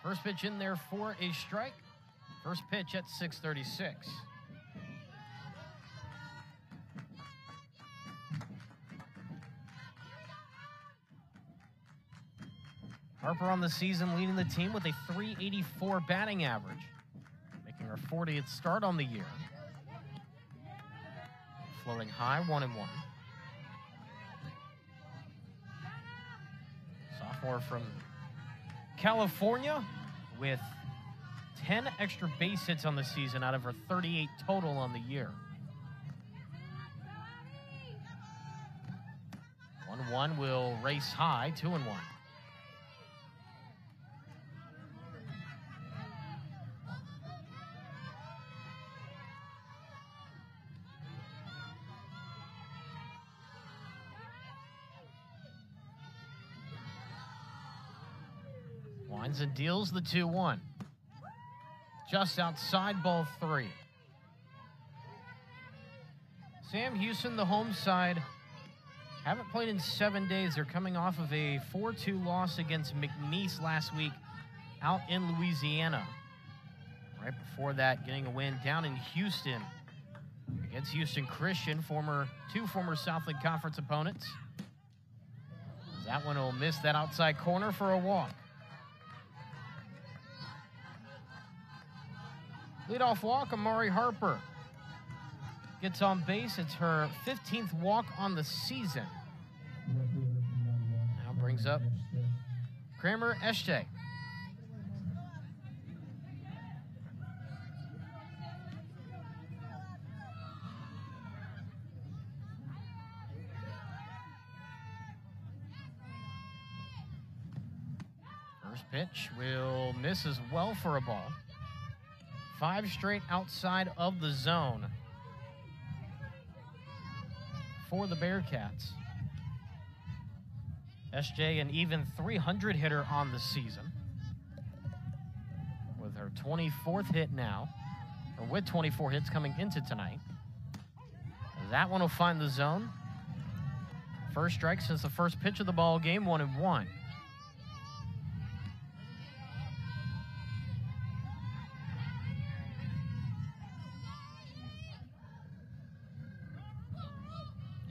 First pitch in there for a strike. First pitch at 6:36. Harper on the season leading the team with a .384 batting average, making her 40th start on the year. Floating high, 1-1. Sophomore from California with 10 extra base hits on the season out of her 38 total on the year. 1-1 will race high, 2-1. Winds and deals the 2-1. Just outside, ball 3. Sam Houston, the home side, haven't played in 7 days. They're coming off of a 4-2 loss against McNeese last week out in Louisiana. Right before that, getting a win down in Houston against Houston Christian, two former Southland Conference opponents. That one will miss that outside corner for a walk. Leadoff walk, Amari Harper gets on base. It's her 15th walk on the season. Now brings up Kramer Eshte. First pitch will miss as well for a ball. 5 straight outside of the zone for the Bearcats. SJ, an even 300 hitter on the season, with her 24th hit now, or with 24 hits coming into tonight. That one will find the zone. First strike since the first pitch of the ball game, 1-1.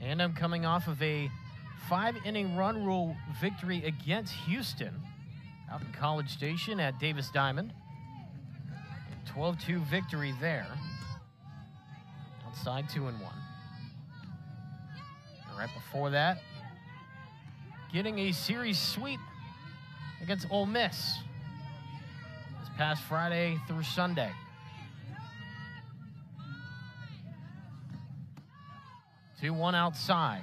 And I'm coming off of a 5-inning run rule victory against Houston out in College Station at Davis Diamond. 12-2 victory there. Outside 2-1. And right before that, getting a series sweep against Ole Miss this past Friday through Sunday. One outside.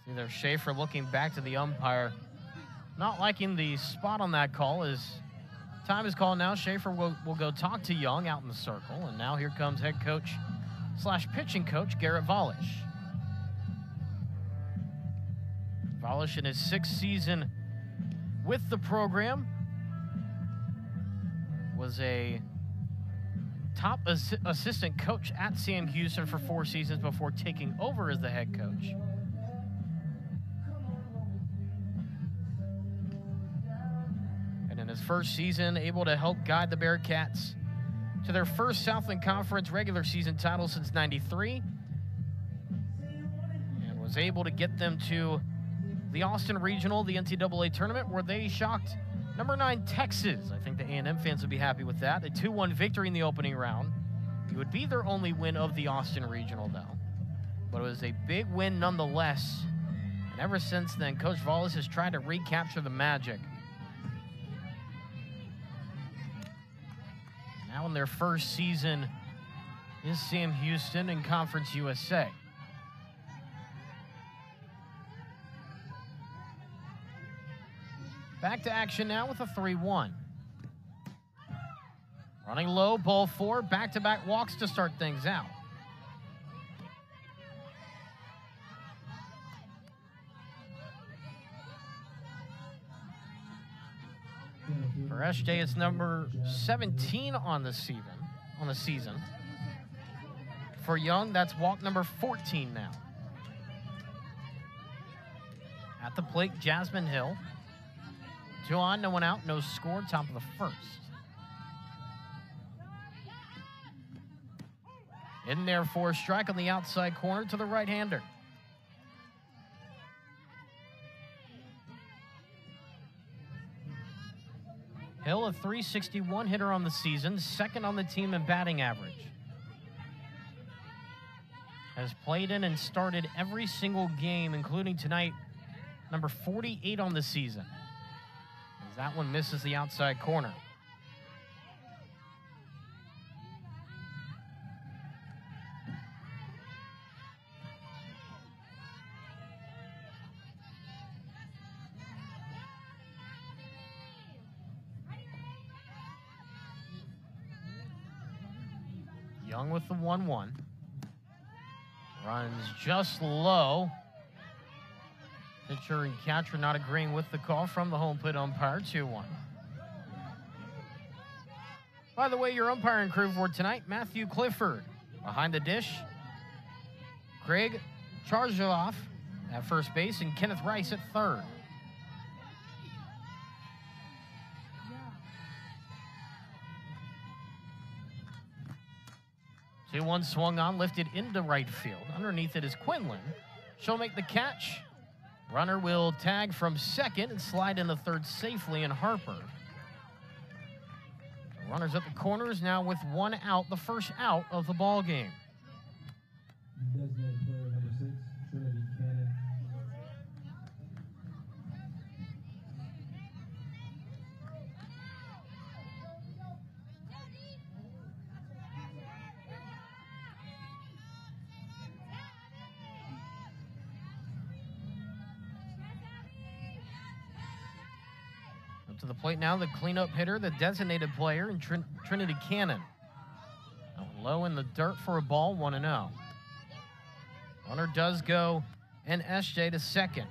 See there, Schaefer looking back to the umpire, not liking the spot on that call. As time is called now, Schaefer will go talk to Young out in the circle. And now here comes head coach / pitching coach Garrett Volish. Volish in his 6th season with the program was a top assistant coach at Sam Houston for 4 seasons before taking over as the head coach. And in his first season, able to help guide the Bearcats to their first Southland Conference regular season title since '93, and was able to get them to the Austin Regional, the NCAA tournament, where they shocked number 9 Texas. I think the A&M fans would be happy with that. A 2-1 victory in the opening round. It would be their only win of the Austin Regional, though. But it was a big win nonetheless. And ever since then, Coach Volish has tried to recapture the magic. Now in their first season is Sam Houston in Conference USA. Back to action now with a 3-1. Running low, ball 4, back-to-back walks to start things out. For SJ, it's number 17 on the season. For Young, that's walk number 14 now. At the plate, Jasmine Hill. 2 on, no one out, no score, top of the first. In there for a strike on the outside corner to the right-hander. Hill, a .361 hitter on the season, second on the team in batting average. Has played in and started every single game, including tonight, number 48 on the season. As that one misses the outside corner. Young with the 1-1. Runs just low. Pitcher and catcher not agreeing with the call from the home plate umpire, 2-1. By the way, your umpiring crew for tonight, Matthew Clifford. Behind the dish, Craig Chargeloff at first base and Kenneth Rice at third. 2-1 swung on, lifted into right field. Underneath it is Quinlan. She'll make the catch. Runner will tag from second and slide into third safely in Harper. Runners at the corners now with 1 out, the first out of the ball game. Designated player number 6, Trinity Cannon. Up to the plate now, the cleanup hitter, the designated player, and Trinity Cannon. Out low in the dirt for a ball, 1-0. Runner does go, and SJ to second.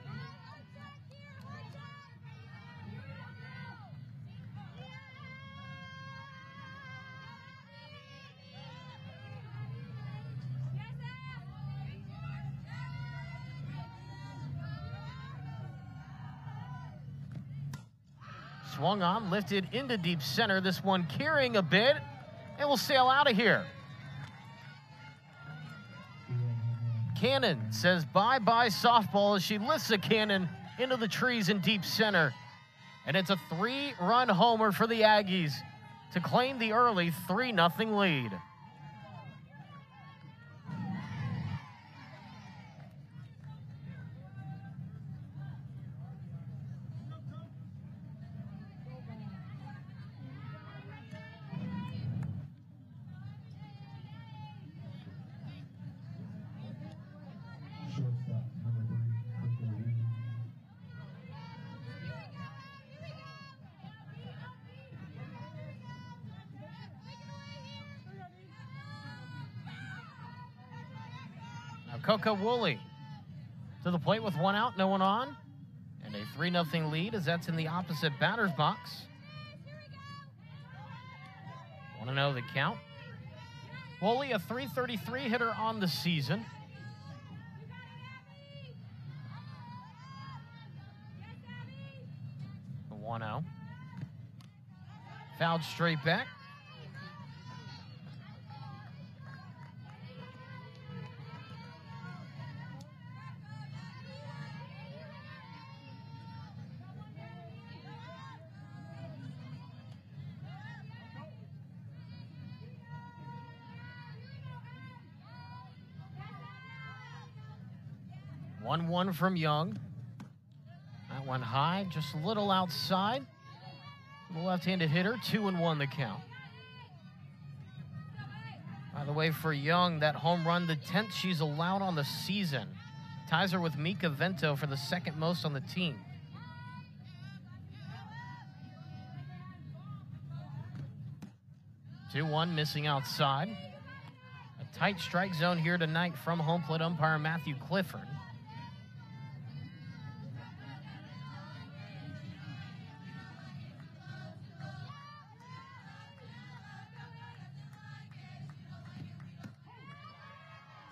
Swung on, lifted into deep center. This one carrying a bit, and will sail out of here. Cannon says bye-bye softball as she lifts a cannon into the trees in deep center. And it's a 3-run homer for the Aggies to claim the early 3-0 lead. Shortstop number 3, Victor Reed. Now Coco Woolley to the plate with 1 out, no one on. And a 3-0 lead as that's in the opposite batter's box. 1-0 the count. Woolley, a .333 hitter on the season. 1-0. Fouled straight back. One from Young. That one high, just a little outside. The left-handed hitter, 2-1 the count. By the way, for Young, that home run, the 10th she's allowed on the season. Ties her with Mika Vento for the second most on the team. Two-1 missing outside. A tight strike zone here tonight from home plate umpire Matthew Clifford.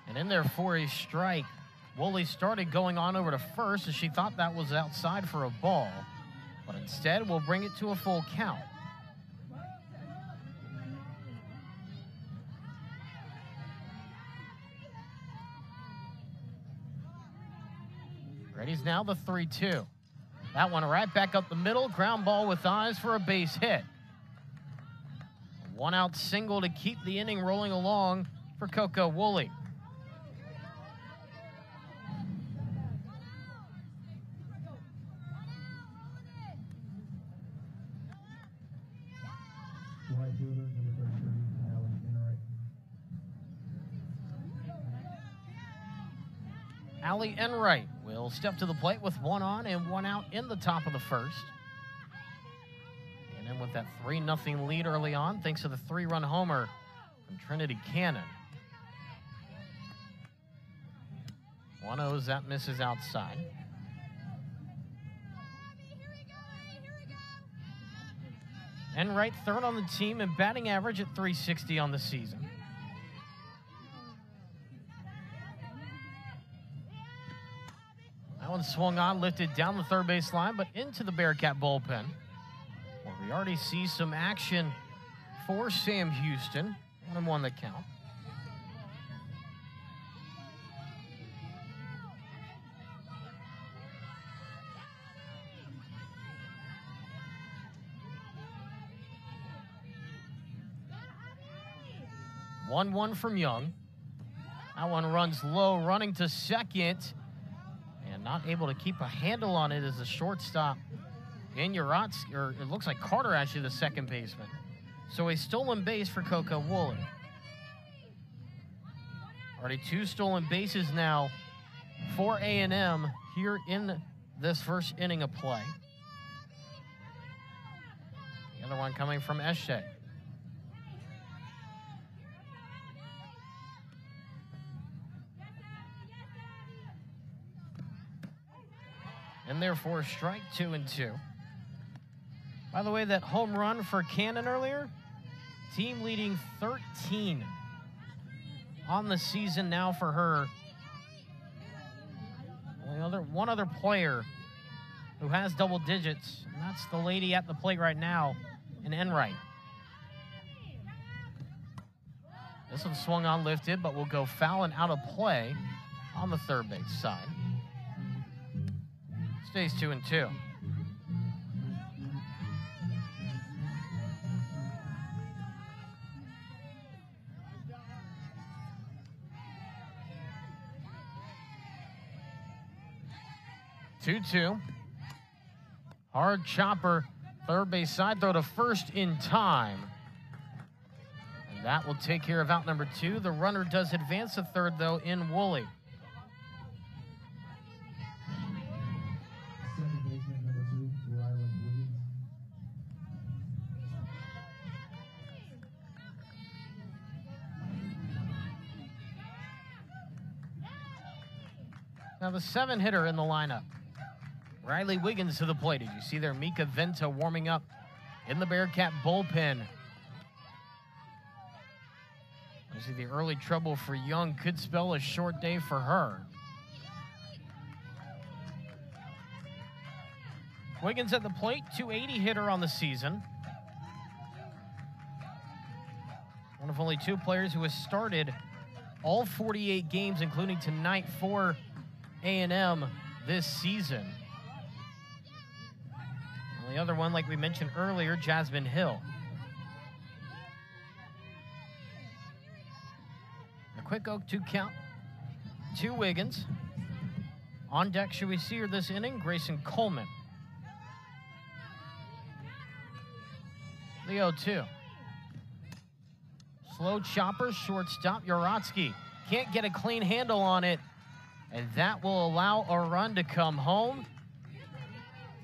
And in there for a strike. Woolley started going on over to first as she thought that was outside for a ball. but instead will bring it to a full count. Ready's now the 3-2. That one right back up the middle. Ground ball with eyes for a base hit. A one-out single to keep the inning rolling along for Coco Woolley. Right fielder, number 33, Allie Enright. Allie Enright will step to the plate with one on and one out in the top of the first. And then with that 3-0 lead early on, thanks to the 3-run homer from Trinity Cannon. 1-0, that misses outside. Enright third on the team and batting average at .360 on the season. That one swung on, lifted down the third base line, but into the Bearcat bullpen, where we already see some action for Sam Houston. 1-1 the count. One from Young. That one runs low, running to second, and not able to keep a handle on it as the shortstop in Uratsky, or it looks like Carter actually the second baseman. So a stolen base for Coco Woolley. Already 2 stolen bases now for A&M here in this first inning of play. The other one coming from Eshe. And therefore, strike 2-2. By the way, that home run for Cannon earlier, team leading 13 on the season now for her. One other player who has double digits, and that's the lady at the plate right now in Enright. This one swung on, lifted, but will go foul and out of play on the third base side. Stays 2-2. Hard chopper, third base side throw to first in time. And that will take care of out number 2. The runner does advance to third, though, in Woolley. Now the 7-hitter in the lineup, Riley Wiggins to the plate. Did you see there? Mika Venta warming up in the Bearcat bullpen. You see the early trouble for Young could spell a short day for her. Wiggins at the plate, .280 hitter on the season. One of only 2 players who has started all 48 games, including tonight for A&M this season. And the other one, like we mentioned earlier, Jasmine Hill. A quick 0-2 count to Wiggins. On deck, should we see her this inning? Grayson Coleman. The 0-2. Slow chopper, shortstop, Uratsky. Can't get a clean handle on it. And that will allow a run to come home.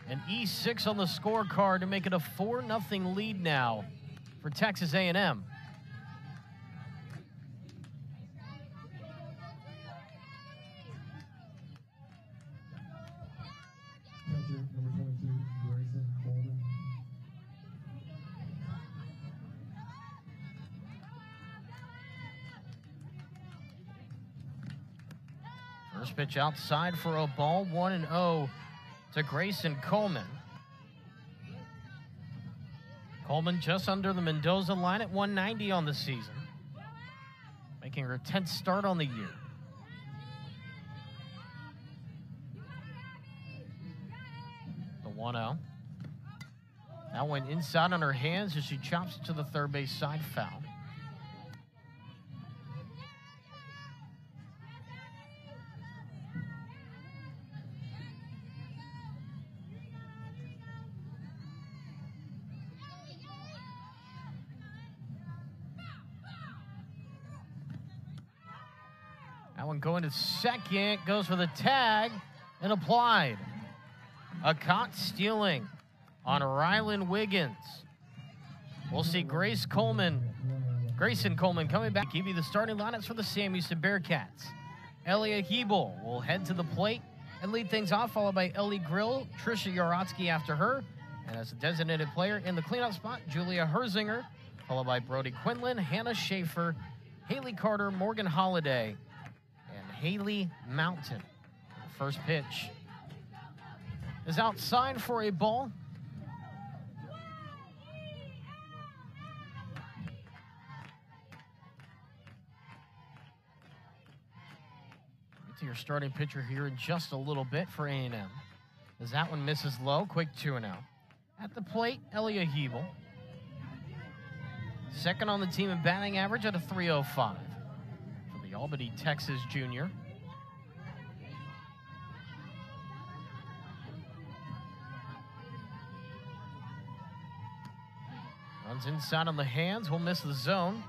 An E6 on the scorecard to make it a 4-0 lead now for Texas A&M. Catcher, number 22, Grayson Coleman. First pitch outside for a ball, 1-0 to Grayson Coleman. Coleman just under the Mendoza line at 190 on the season, making her 10th start on the year. The 1-0. That went inside on her hands as she chops it to the third base side, foul. That one going to second, goes for the tag and applied. A caught stealing on Rylan Wiggins. We'll see Grayson Coleman coming back. Give you the starting lineups for the Sam Houston Bearcats. Elia Hebel will head to the plate and lead things off, followed by Ellie Grill, Trisha Yarotsky after her. And as a designated player in the cleanup spot, Julia Herzinger, followed by Brody Quinlan, Hannah Schaefer, Haley Carter, Morgan Holiday, and Haley Mountain. The first pitch is outside for a ball. Get to your starting pitcher here in just a little bit for A&M. As that one misses low, quick 2-0. At the plate, Elia Hebel. Second on the team in batting average at a .305 for the Albany, Texas junior. Runs inside on the hands, will miss the zone.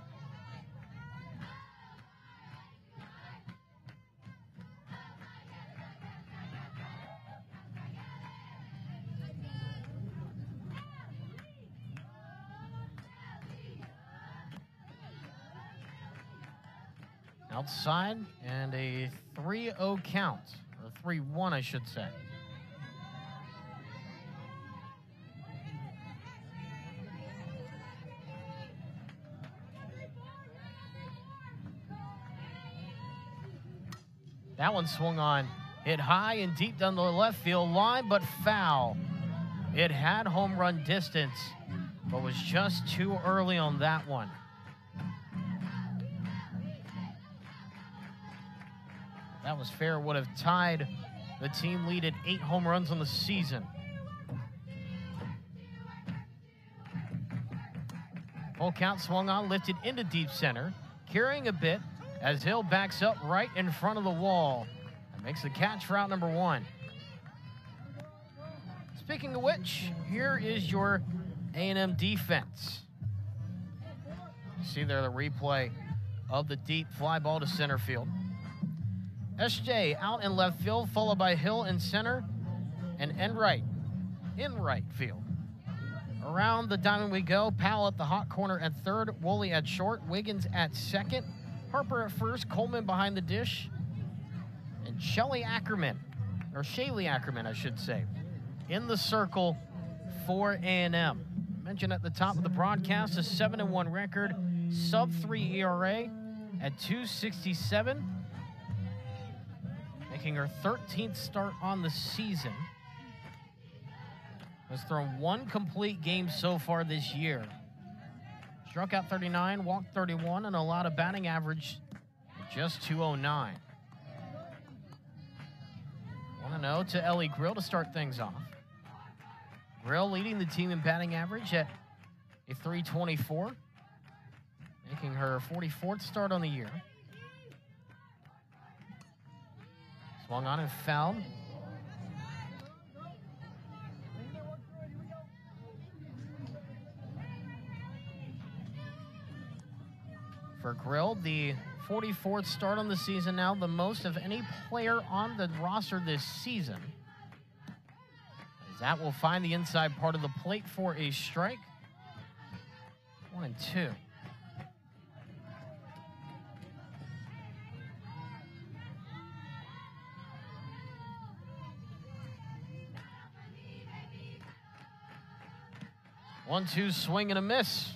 Outside and a 3-0 count, or 3-1 I should say. That one swung on, hit high and deep down the left field line, but foul. It had home run distance, but was just too early on that one. That was fair, would have tied the team lead at 8 home runs on the season. Full count swung on, lifted into deep center, carrying a bit as Hill backs up right in front of the wall and makes the catch for out number 1. Speaking of which, here is your A&M defense. You see there the replay of the deep fly ball to center field. SJ out in left field, followed by Hill in center and Enright in right field. Around the diamond we go. Powell at the hot corner at third, Woolley at short, Wiggins at second, Harper at first, Coleman behind the dish, and Shelley Ackerman, or Shaylee Ackerman, I should say, in the circle for A&M. Mentioned at the top of the broadcast, a 7-1 record, sub-3 ERA at .267. Making her 13th start on the season. Has thrown 1 complete game so far this year. Struck out 39, walked 31, and allowed a batting average of just .209. 1-0 to Ellie Grill to start things off. Grill leading the team in batting average at a .324, making her 44th start on the year. Swung on and fouled. For Grill, the 44th start on the season now, the most of any player on the roster this season. As that will find the inside part of the plate for a strike. 1-2. One-two swing and a miss.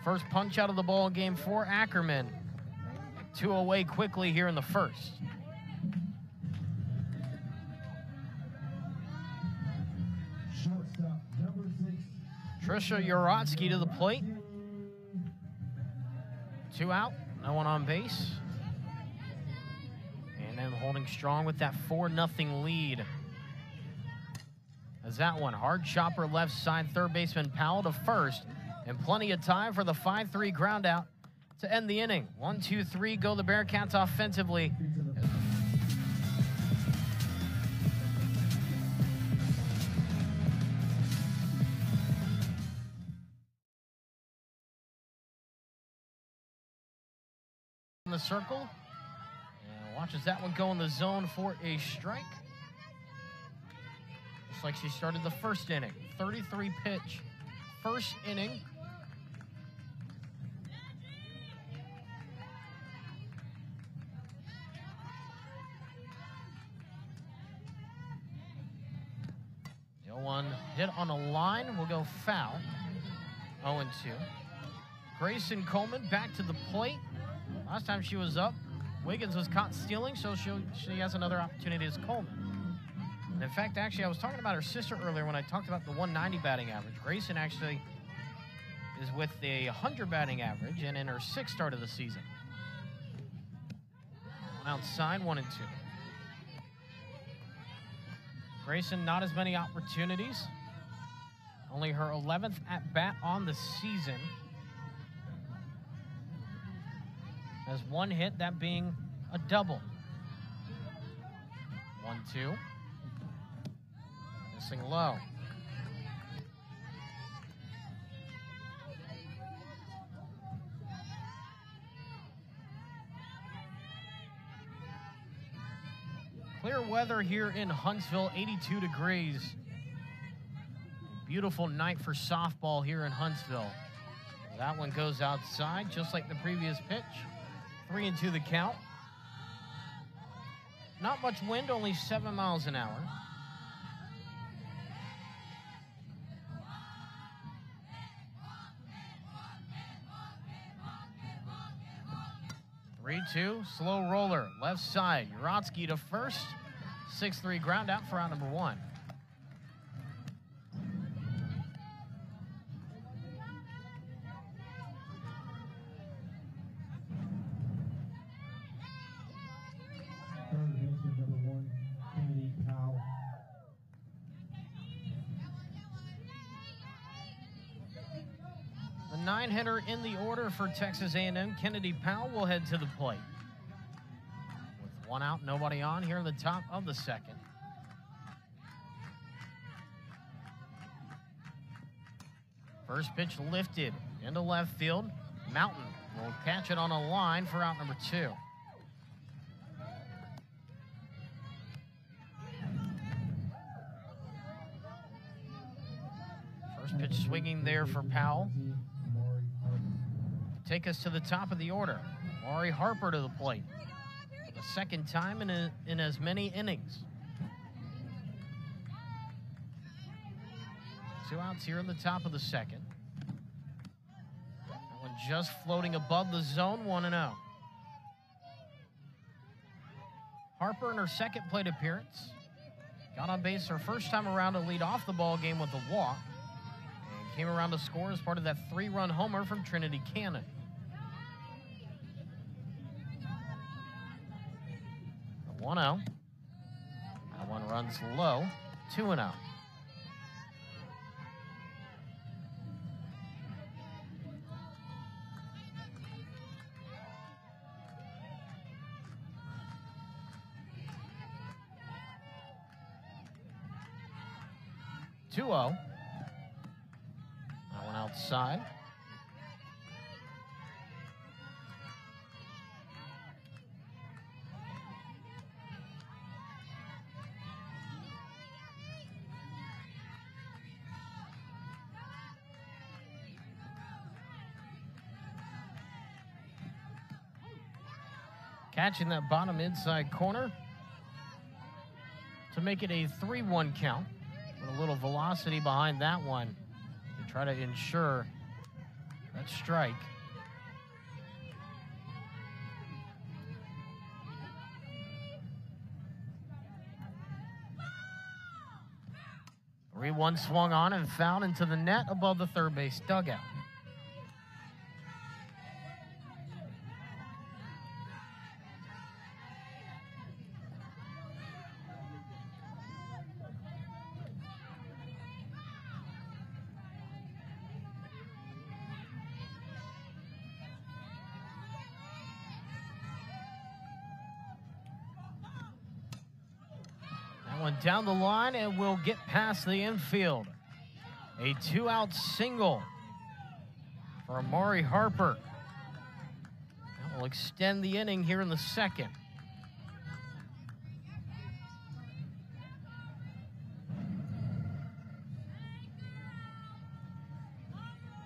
First punch out of the ball game for Ackerman. 2 away quickly here in the first. Shortstop, number 6, Trisha Urotsky to the plate. 2 out, no one on base. A&M holding strong with that 4-0 lead. As that one, hard chopper left side, third baseman Powell to first, and plenty of time for the 5-3 ground out to end the inning. 1, 2, 3 go the Bearcats offensively. In the circle, and watches that one go in the zone for a strike. Just like she started the first inning. 33 pitch, first inning. The 0-1 hit on a line will go foul. 0-2. Grayson Coleman back to the plate. Last time she was up, Wiggins was caught stealing, so she has another opportunity as Coleman. And in fact, actually, I was talking about her sister earlier when I talked about the 190 batting average. Grayson actually is with a 100 batting average and in her 6th start of the season. One outside, 1-2. Grayson, not as many opportunities. Only her 11th at bat on the season. Has 1 hit, that being a double. 1-2. Missing low. Clear weather here in Huntsville, 82 degrees. Beautiful night for softball here in Huntsville. That one goes outside, just like the previous pitch. 3-2 the count. Not much wind, only 7 miles an hour. Three-two, slow roller, left side. Urotsky to first. 6-3 ground out for out number 1. Third baseman, number 1, Kennedy Powell. The 9-hitter in the order for Texas A&M, Kennedy Powell, will head to the plate. With 1 out, nobody on here in the top of the 2nd. First pitch lifted into left field. Mountain will catch it on a line for out number 2. First pitch swinging there for Powell. Take us to the top of the order. Maury Harper to the plate for the 2nd time in as many innings. 2 outs here in the top of the 2nd. That one just floating above the zone, 1-0. Harper in her 2nd plate appearance. Got on base her first time around to lead off the ball game with a walk. And came around to score as part of that 3-run homer from Trinity Cannon. The 1-0. That one runs low, 2-0. That one outside. Catching that bottom inside corner to make it a 3-1 count. With a little velocity behind that one to try to ensure that strike. 3-1 swung on and fouled into the net above the third base dugout. One down the line and will get past the infield. A 2-out single for Amari Harper. That will extend the inning here in the second.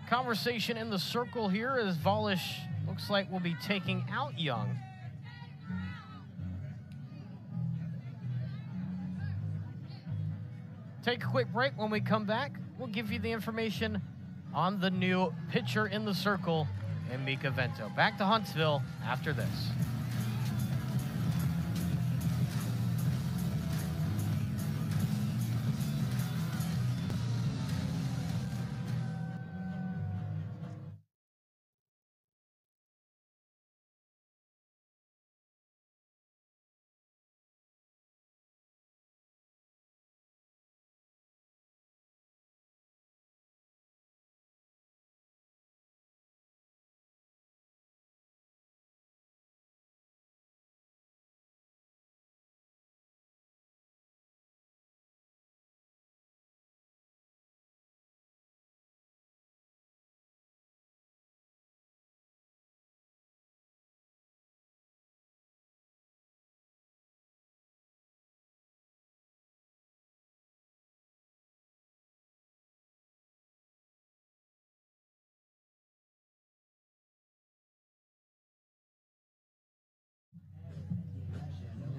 Conversation in the circle here as Volish looks like will be taking out Young. Take a quick break. When we come back, we'll give you the information on the new pitcher in the circle, and Mika Vento. Back to Huntsville after this.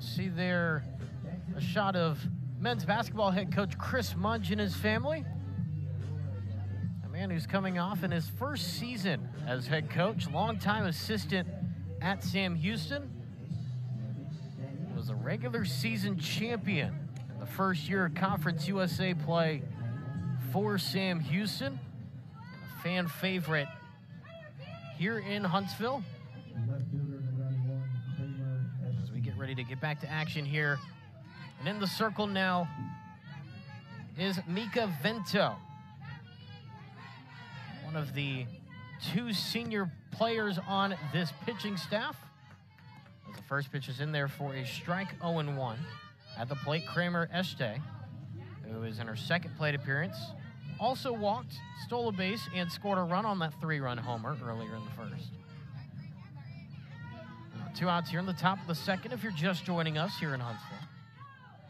See there a shot of men's basketball head coach Chris Mudge and his family. A man who's coming off in his first season as head coach, longtime assistant at Sam Houston. He was a regular season champion in the first year of Conference USA play for Sam Houston. A fan favorite here in Huntsville. Ready to get back to action here. And in the circle now is Mika Vento, one of the 2 senior players on this pitching staff. As the first pitch is in there for a strike, 0-1. At the plate, Kramer Este, who is in her second plate appearance, also walked, stole a base, and scored a run on that 3-run homer earlier in the first. 2 outs here in the top of the second if you're just joining us here in Huntsville.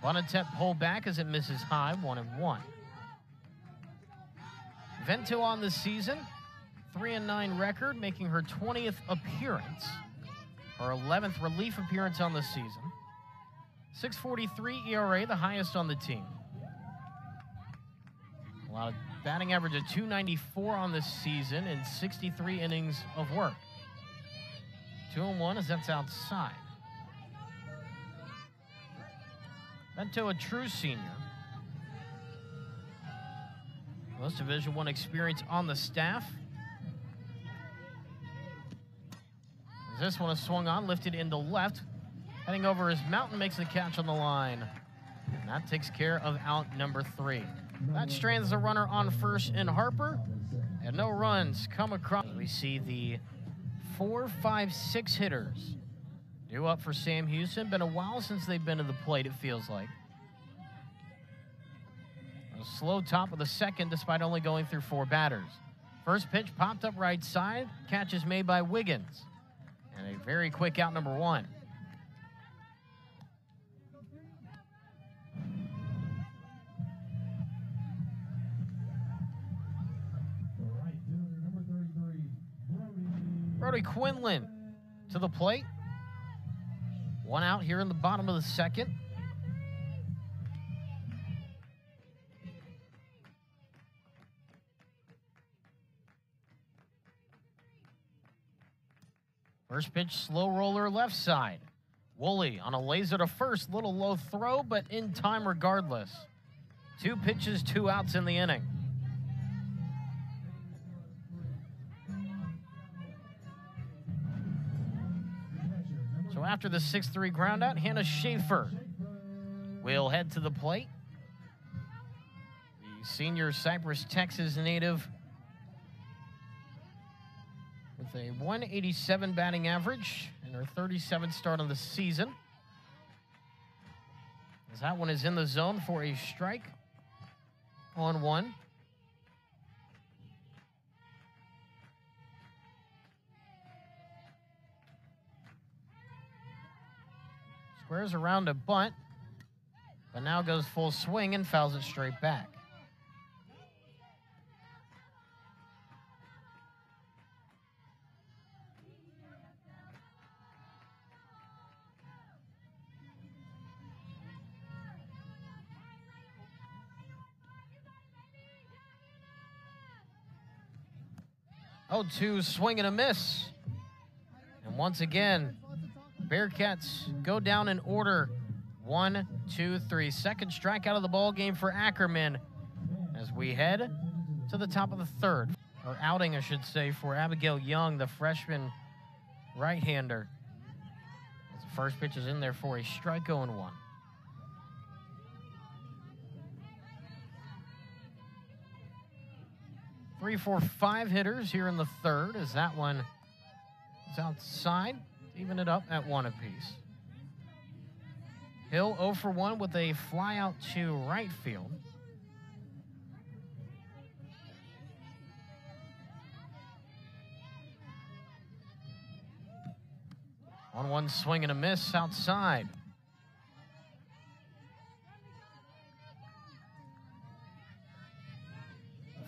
Bonatep pull back as it misses high, 1-1. Vento on the season, 3-9 record, making her 20th appearance. Her 11th relief appearance on the season. 6.43 ERA, the highest on the team. A lot of batting average of 294 on this season and 63 innings of work. 2-1 as that's outside. Vento, a true senior. Most Division I experience on the staff. As this one is swung on, lifted into left. Heading over his mountain, makes the catch on the line. And that takes care of out number 3. That strands the runner on first in Harper. And no runs come across. We see the 4, 5, 6 hitters due up for Sam Houston. Been a while since they've been to the plate, it feels like. A slow top of the second despite only going through 4 batters. First pitch popped up right side. Catch is made by Wiggins. And a very quick out number 1. Brody Quinlan to the plate. 1 out here in the bottom of the second. First pitch, slow roller left side. Woolley on a laser to first, little low throw, but in time regardless. 2 pitches, 2 outs in the inning. So after the 6-3 groundout, Hannah Schaefer will head to the plate. The senior Cypress, Texas native with a 187 batting average and her 37th start on the season. As that one is in the zone for a strike on 1. Squares around a bunt, but now goes full swing and fouls it straight back. Oh, 2 swing and a miss. And once again, Bearcats go down in order. 1, 2, 3. Second strikeout of the ball game for Ackerman as we head to the top of the 3rd. Or outing, I should say, for Abigail Young, the freshman right-hander. As the first pitch is in there for a strike 0-1. 3, 4, 5 hitters here in the 3rd as that one is outside, even it up at 1 apiece. Hill 0 for 1 with a fly out to right field. On 1 swing and a miss outside.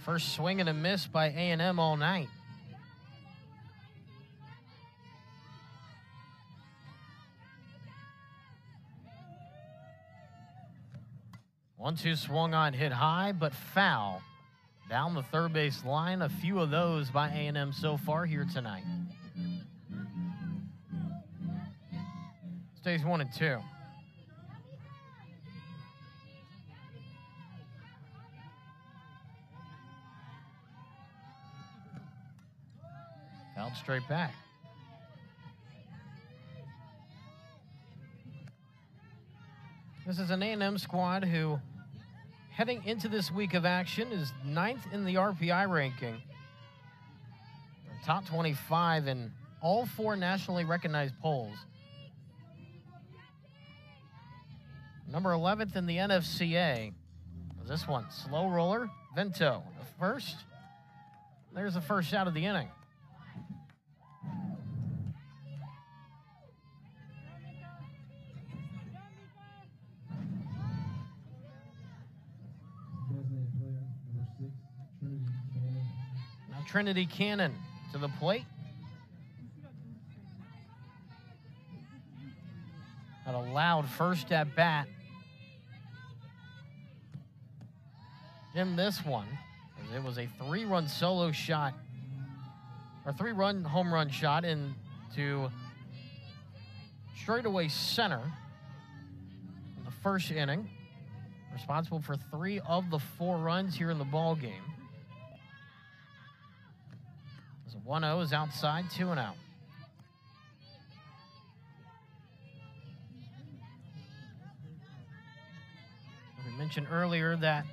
First swing and a miss by A&M all night. One-two swung on, hit high, but foul. Down the third base line, a few of those by A&M so far here tonight. Stays 1-2. Fouled straight back. This is an A&M squad who, heading into this week of action, is 9th in the RPI ranking. Top 25 in all 4 nationally recognized polls. Number 11th in the NFCA. This one, slow roller, Vento. The first. There's the first out of the inning. Trinity Cannon to the plate. Had a loud first at bat in this one. It was a 3-run solo shot, or 3-run home run shot into straightaway center in the first inning. Responsible for 3 of the 4 runs here in the ball game. 1-0 is outside, 2 and out. We mentioned earlier that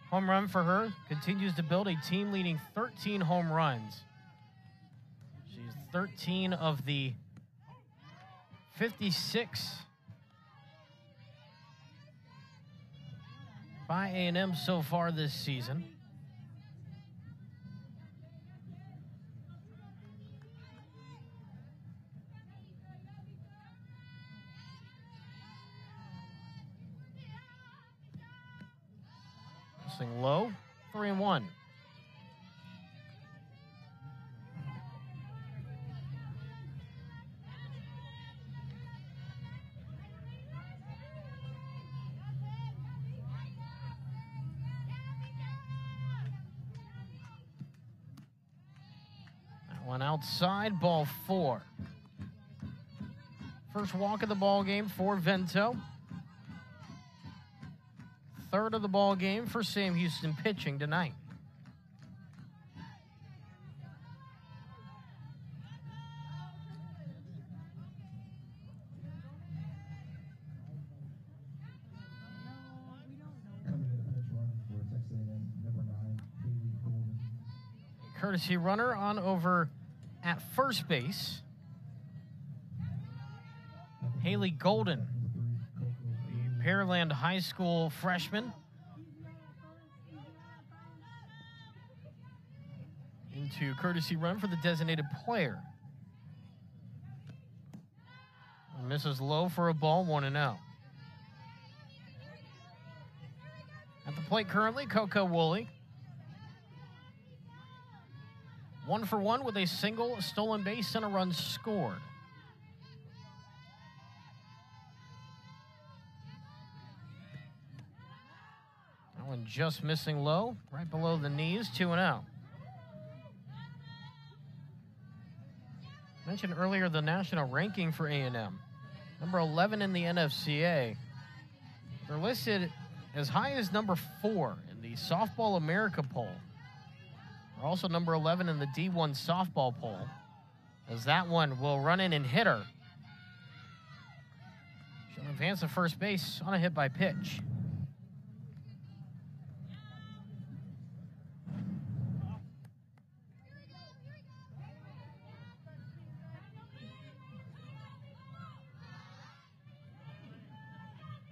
home run for her continues to build a team-leading 13 home runs. She's 13 of the 56 by A&M so far this season. Low, 3-1. That one outside, ball 4. First walk of the ball game for Vento. third of the ball game for Sam Houston pitching tonight. Coming in a pinch run for Texas A&M, number 9, Haley Golden. Courtesy runner on over at first base. Haley Golden, Number 3, Coco. the Pearland High School freshman. Into courtesy run for the designated player. Misses low for a ball, 1-0. At the plate currently, Coco Woolley. 1 for 1 with a single, a stolen base, and a run scored. That one just missing low, right below the knees, 2-0. Mentioned earlier the national ranking for A&M. Number 11 in the NFCA. They're listed as high as number 4 in the Softball America poll. They're also number 11 in the D1 softball poll, as that one will run in and hit her. She'll advance to first base on a hit by pitch.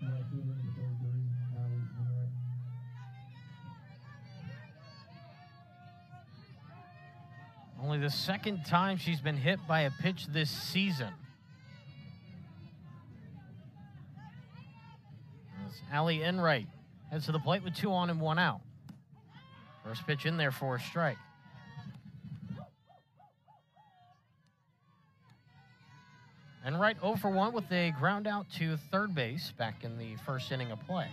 Right fielder, number 33, Allie Enright. Only the second time she's been hit by a pitch this season. As Allie Enright heads to the plate with 2 on and 1 out. First pitch in there for a strike. Enright 0 for 1 with a ground out to third base back in the first inning of play.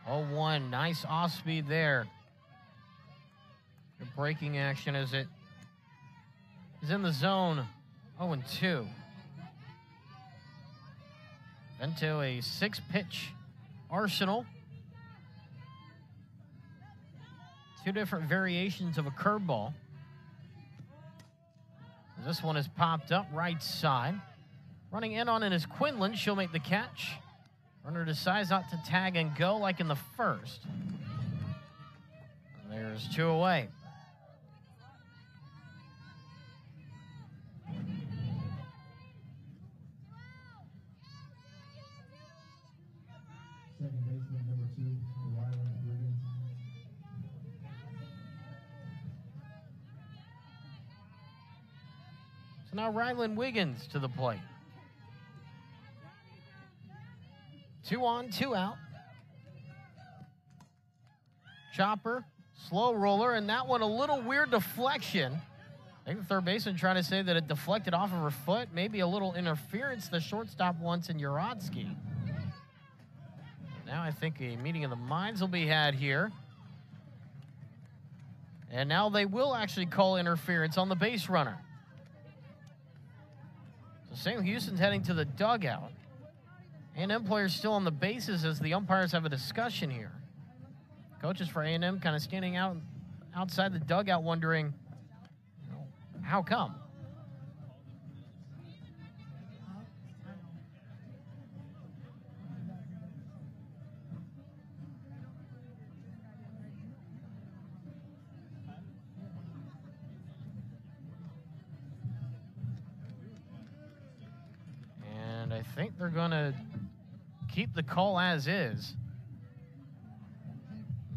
Oh, 1, nice off speed there. Good breaking action as it is in the zone. 0-2. Into a 6-pitch arsenal. 2 different variations of a curveball. This one is popped up right side. Running in on it is Quinlan. She'll make the catch. Runner decides not to tag and go like in the first. And there's 2 away. Second baseman, number 2, Ryland Wiggins. So now Ryland Wiggins to the plate. 2 on, 2 out. Chopper, slow roller, and that one a little weird deflection. I think the third baseman trying to say that it deflected off of her foot. Maybe a little interference the shortstop wants in Urodsky. Now I think a meeting of the minds will be had here. And now they will actually call interference on the base runner. So Sam Houston's heading to the dugout. A&M players still on the bases as the umpires have a discussion here. Coaches for A&M kind of standing outside the dugout wondering, how come? And I think they're going to keep the call as is.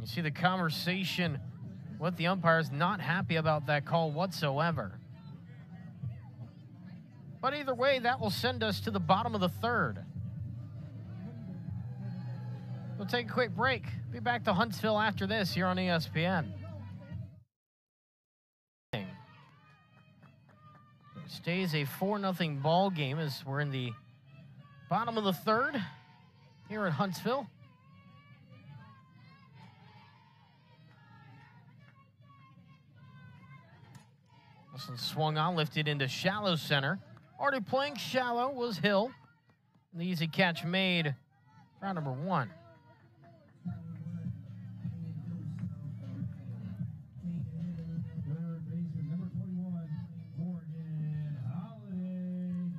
You see the conversation with the umpires, not happy about that call whatsoever. But either way, that will send us to the bottom of the third. We'll take a quick break. Be back to Huntsville after this here on ESPN. Stays a 4-0 ball game as we're in the bottom of the third here at Huntsville. This one swung on, lifted into shallow center. Already playing shallow was Hill. And the easy catch made for out number 1. Third baseman, number 21, Morgan Holiday.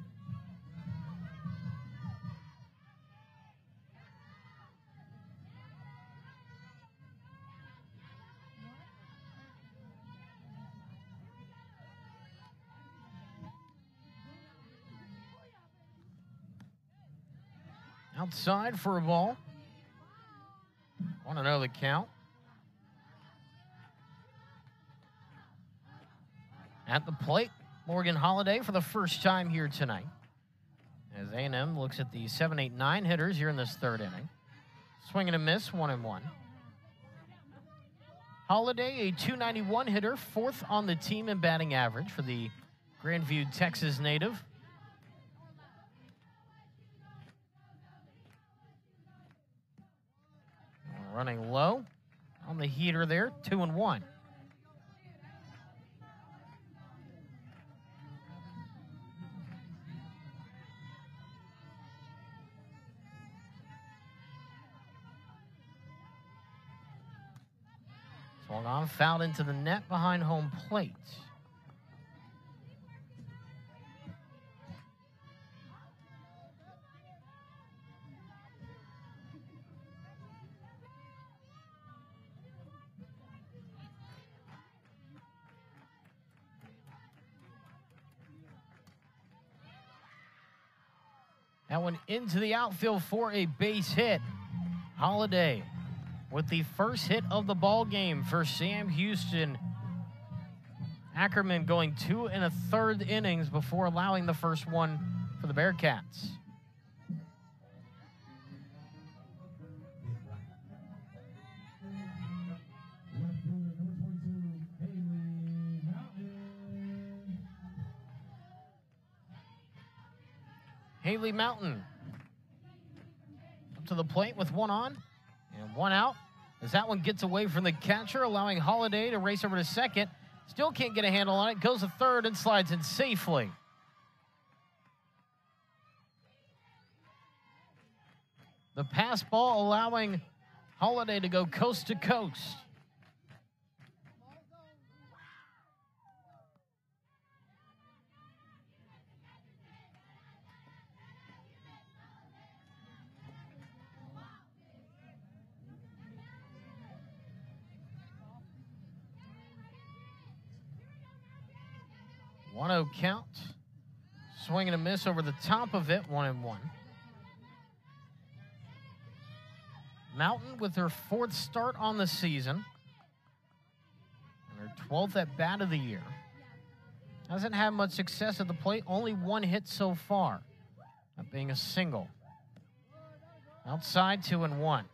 Outside for a ball. Want to know the count. At the plate, Morgan Holiday for the first time here tonight. As A&M looks at the 7, 8, 9 hitters here in this third inning. Swing and a miss, 1-1. Holiday, a .291 hitter, 4th on the team in batting average for the Grandview, Texas native. Running low on the heater there, 2-1. Swung on, fouled into the net behind home plate. That one into the outfield for a base hit. Holiday with the first hit of the ball game for Sam Houston. Ackerman going 2 1/3 innings before allowing the first one for the Bearcats. Left fielder, number 22, Haley Mountain. Haley Mountain up to the plate with 1 on and 1 out. As that one gets away from the catcher, allowing Holiday to race over to second. Still can't get a handle on it. Goes to third and slides in safely. The pass ball allowing Holiday to go coast to coast. One 1-0 count. Swing and a miss over the top of it, 1-1. Mountain with her 4th start on the season. And her 12th at bat of the year. Hasn't had much success at the plate, only 1 hit so far. That being a single. Outside, 2-1.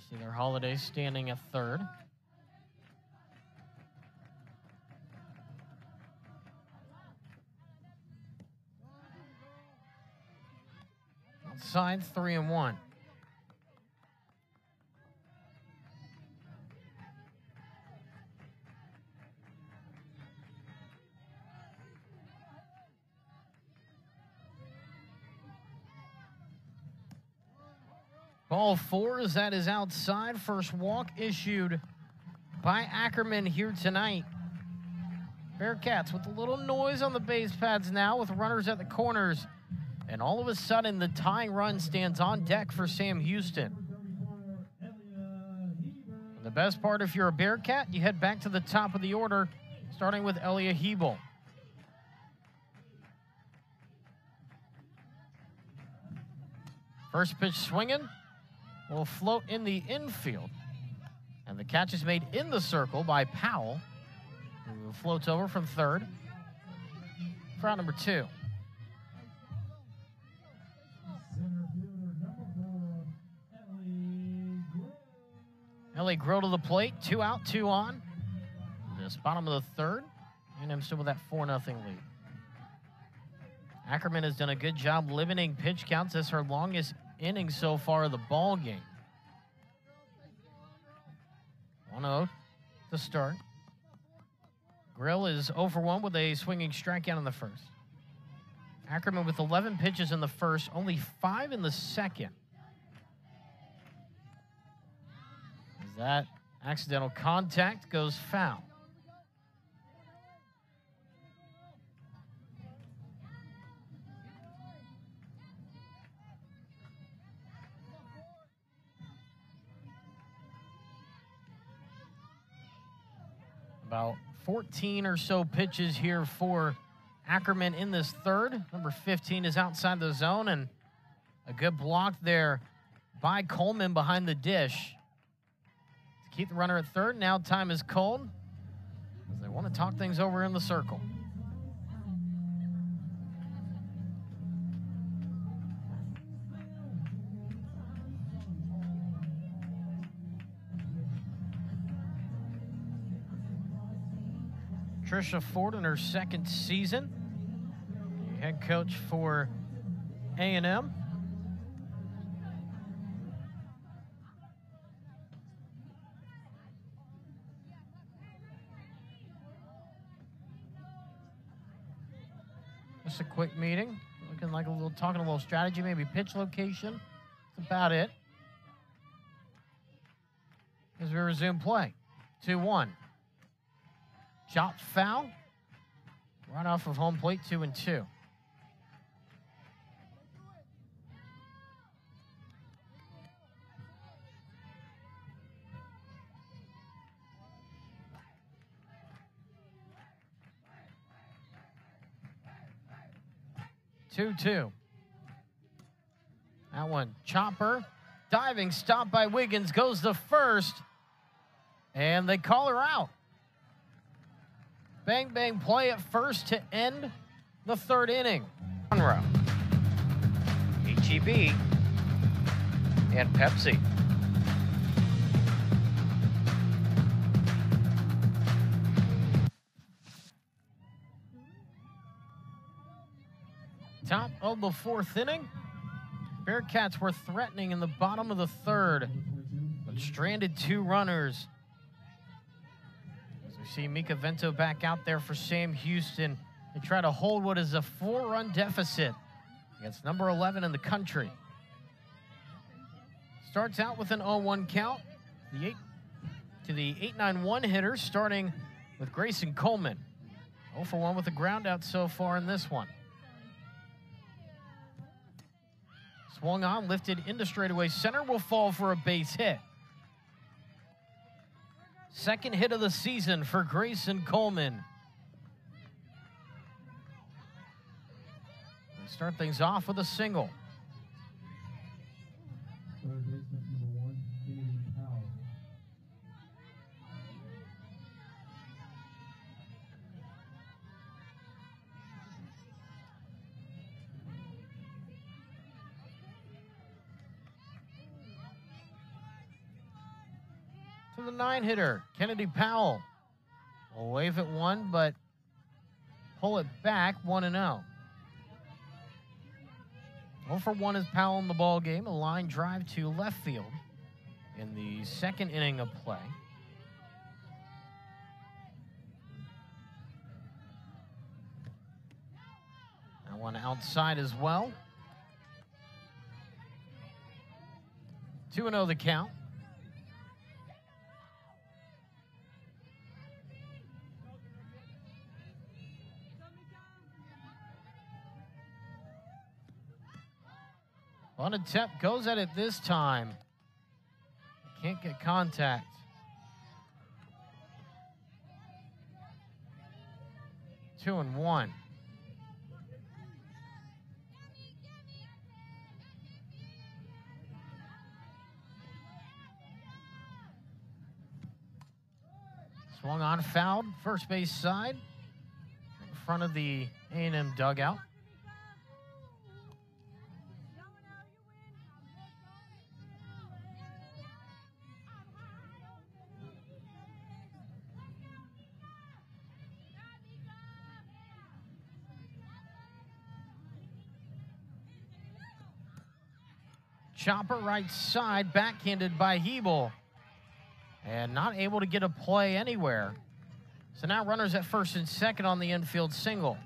See their Holiday standing at third. Outside, 3-1. Ball 4 as that is outside. First walk issued by Ackerman here tonight. Bearcats with a little noise on the base pads now with runners at the corners. And all of a sudden, the tying run stands on deck for Sam Houston. And the best part, if you're a Bearcat, you head back to the top of the order, starting with Elia Hebel. First pitch swinging. Will float in the infield. And the catch is made in the circle by Powell, who floats over from third for out number 2. Ellie Grow to the plate, 2 out, 2 on. This bottom of the third, and I'm still with that 4-0 lead. Ackerman has done a good job limiting pitch counts as her longest inning so far of the ball game. 1-0 to start. Grill is 0 for 1 with a swinging strikeout in the first. Ackerman with 11 pitches in the first, only 5 in the second. As that accidental contact goes foul. About 14 or so pitches here for Ackerman in this third. Number 15 is outside the zone, and a good block there by Coleman behind the dish to keep the runner at third. Now time is called as they want to talk things over in the circle. Trisha Ford in her second season, the head coach for A&M. Just a quick meeting, looking like talking a little strategy, maybe pitch location. That's about it. As we resume play, 2-1. Chop foul, right off of home plate, 2-2. That one, chopper, diving stop by Wiggins, goes to first, and they call her out. Bang, bang play at first to end the third inning. Monroe, HEB, and Pepsi. Top of the fourth inning. Bearcats were threatening in the bottom of the third, but stranded 2 runners. We see Mika Vento back out there for Sam Houston to try to hold what is a 4-run deficit against number 11 in the country. Starts out with an 0-1 count. The 8-9-1 hitter, starting with Grayson Coleman. 0 for 1 with a ground out so far in this one. Swung on, lifted into straightaway center, will fall for a base hit. Second hit of the season for Grayson Coleman. They start things off with a single. Third baseman, number 1, Kennedy Powell. To the 9-hitter, Kennedy Powell. Will wave at one, but pull it back, 1-0. 0 for 1 is Powell in the ball game. A line drive to left field in the second inning of play. That one outside as well. 2-0 the count. On attempt, goes at it this time. Can't get contact. Two and one. Swung on, fouled, first base side, in front of the A&M dugout. Chopper right side, backhanded by Hebel. And not able to get a play anywhere. So now runners at first and second on the infield single.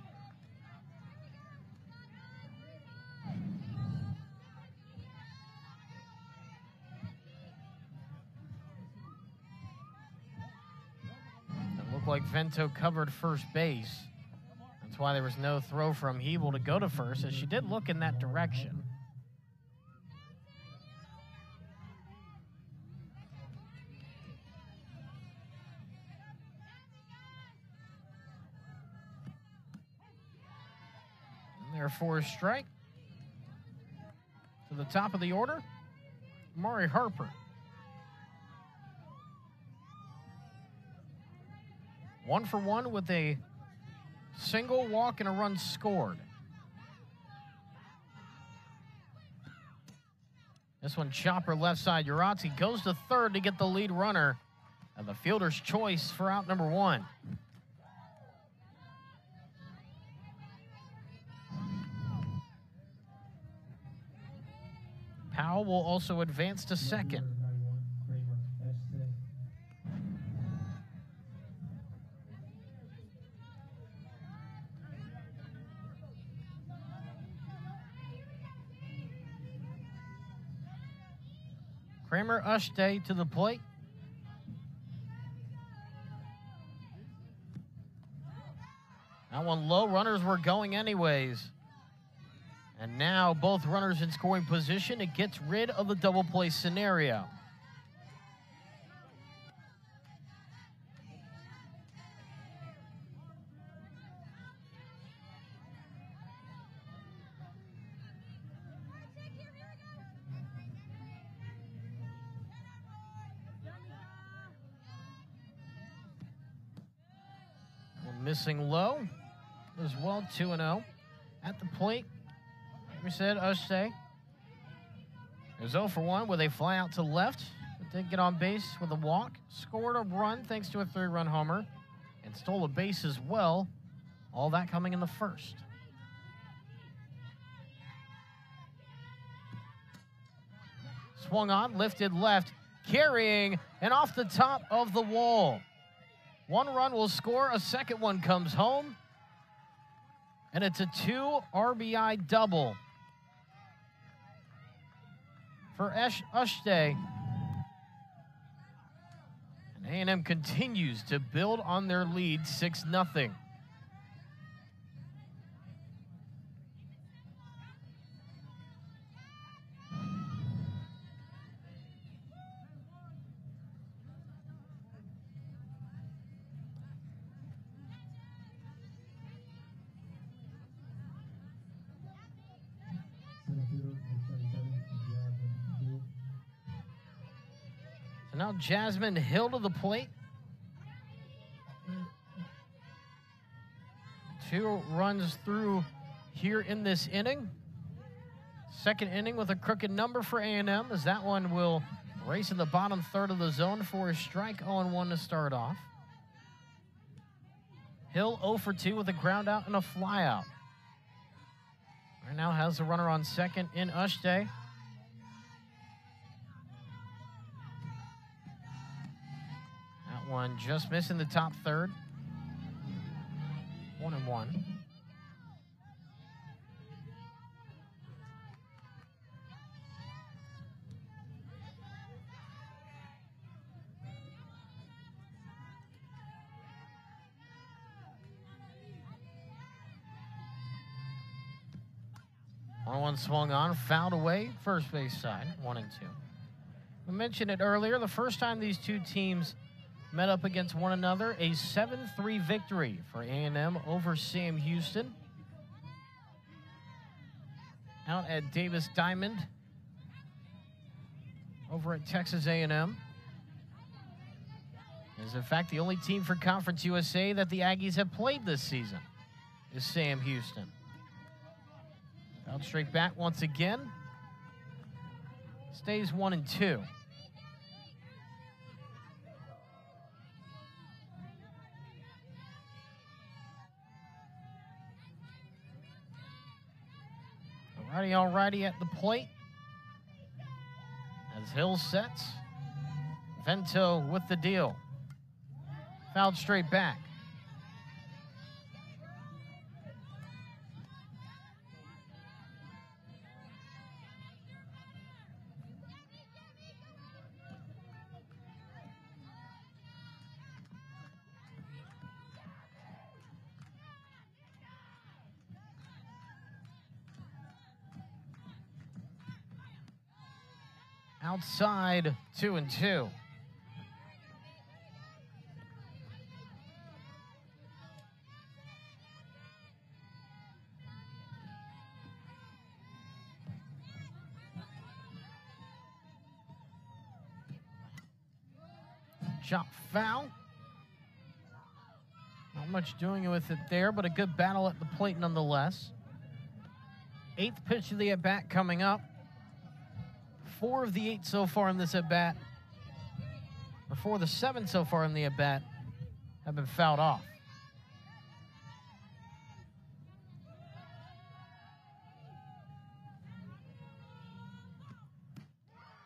It looked like Vento covered first base. That's why there was no throw from Hebel to go to first, as she did look in that direction. There for a strike. To the top of the order, Mari Harper. 1 for 1 with a single, walk, and a run scored. This one, Chopper left side. Urazi goes to third to get the lead runner. And the fielder's choice for out number 1. Powell will also advance to second. Kramer Ushday to the plate. That one low, runners were going anyways. And now both runners in scoring position. It gets rid of the double play scenario. Missing low as well, 2-0. At the plate, we said Ushday is 0 for 1 with a fly out to left, but did get on base with a walk. Scored a run thanks to a 3-run homer and stole a base as well. All that coming in the first. Swung on, lifted left, carrying, and off the top of the wall. 1 run will score, a second one comes home, and it's a 2 RBI double for Ushday. And A&M continues to build on their lead, 6-0. So now Jasmine Hill to the plate. 2 runs through here in this inning. Second inning with a crooked number for A&M, as that one will race in the bottom third of the zone for a strike, 0-1 to start off. Hill 0 for 2 with a ground out and a fly out. Right now has the runner on second in Ushday. That one just missing the top third. 1-1. One swung on, fouled away, first base side, 1-2. We mentioned it earlier, the first time these two teams met up against one another, a 7-3 victory for A&M over Sam Houston. Out at Davis Diamond over at Texas A&M. Is in fact the only team for Conference USA that the Aggies have played this season is Sam Houston. Out straight back once again. Stays 1-2. Alrighty at the plate. Hill sets. Vento with the deal. Fouled straight back. Outside, 2-2. Shot foul. Not much doing with it there, but a good battle at the plate nonetheless. 8th pitch of the at-bat coming up. 4 of the 8 so far in this at-bat, or 4 of the 7 so far in the at-bat, have been fouled off.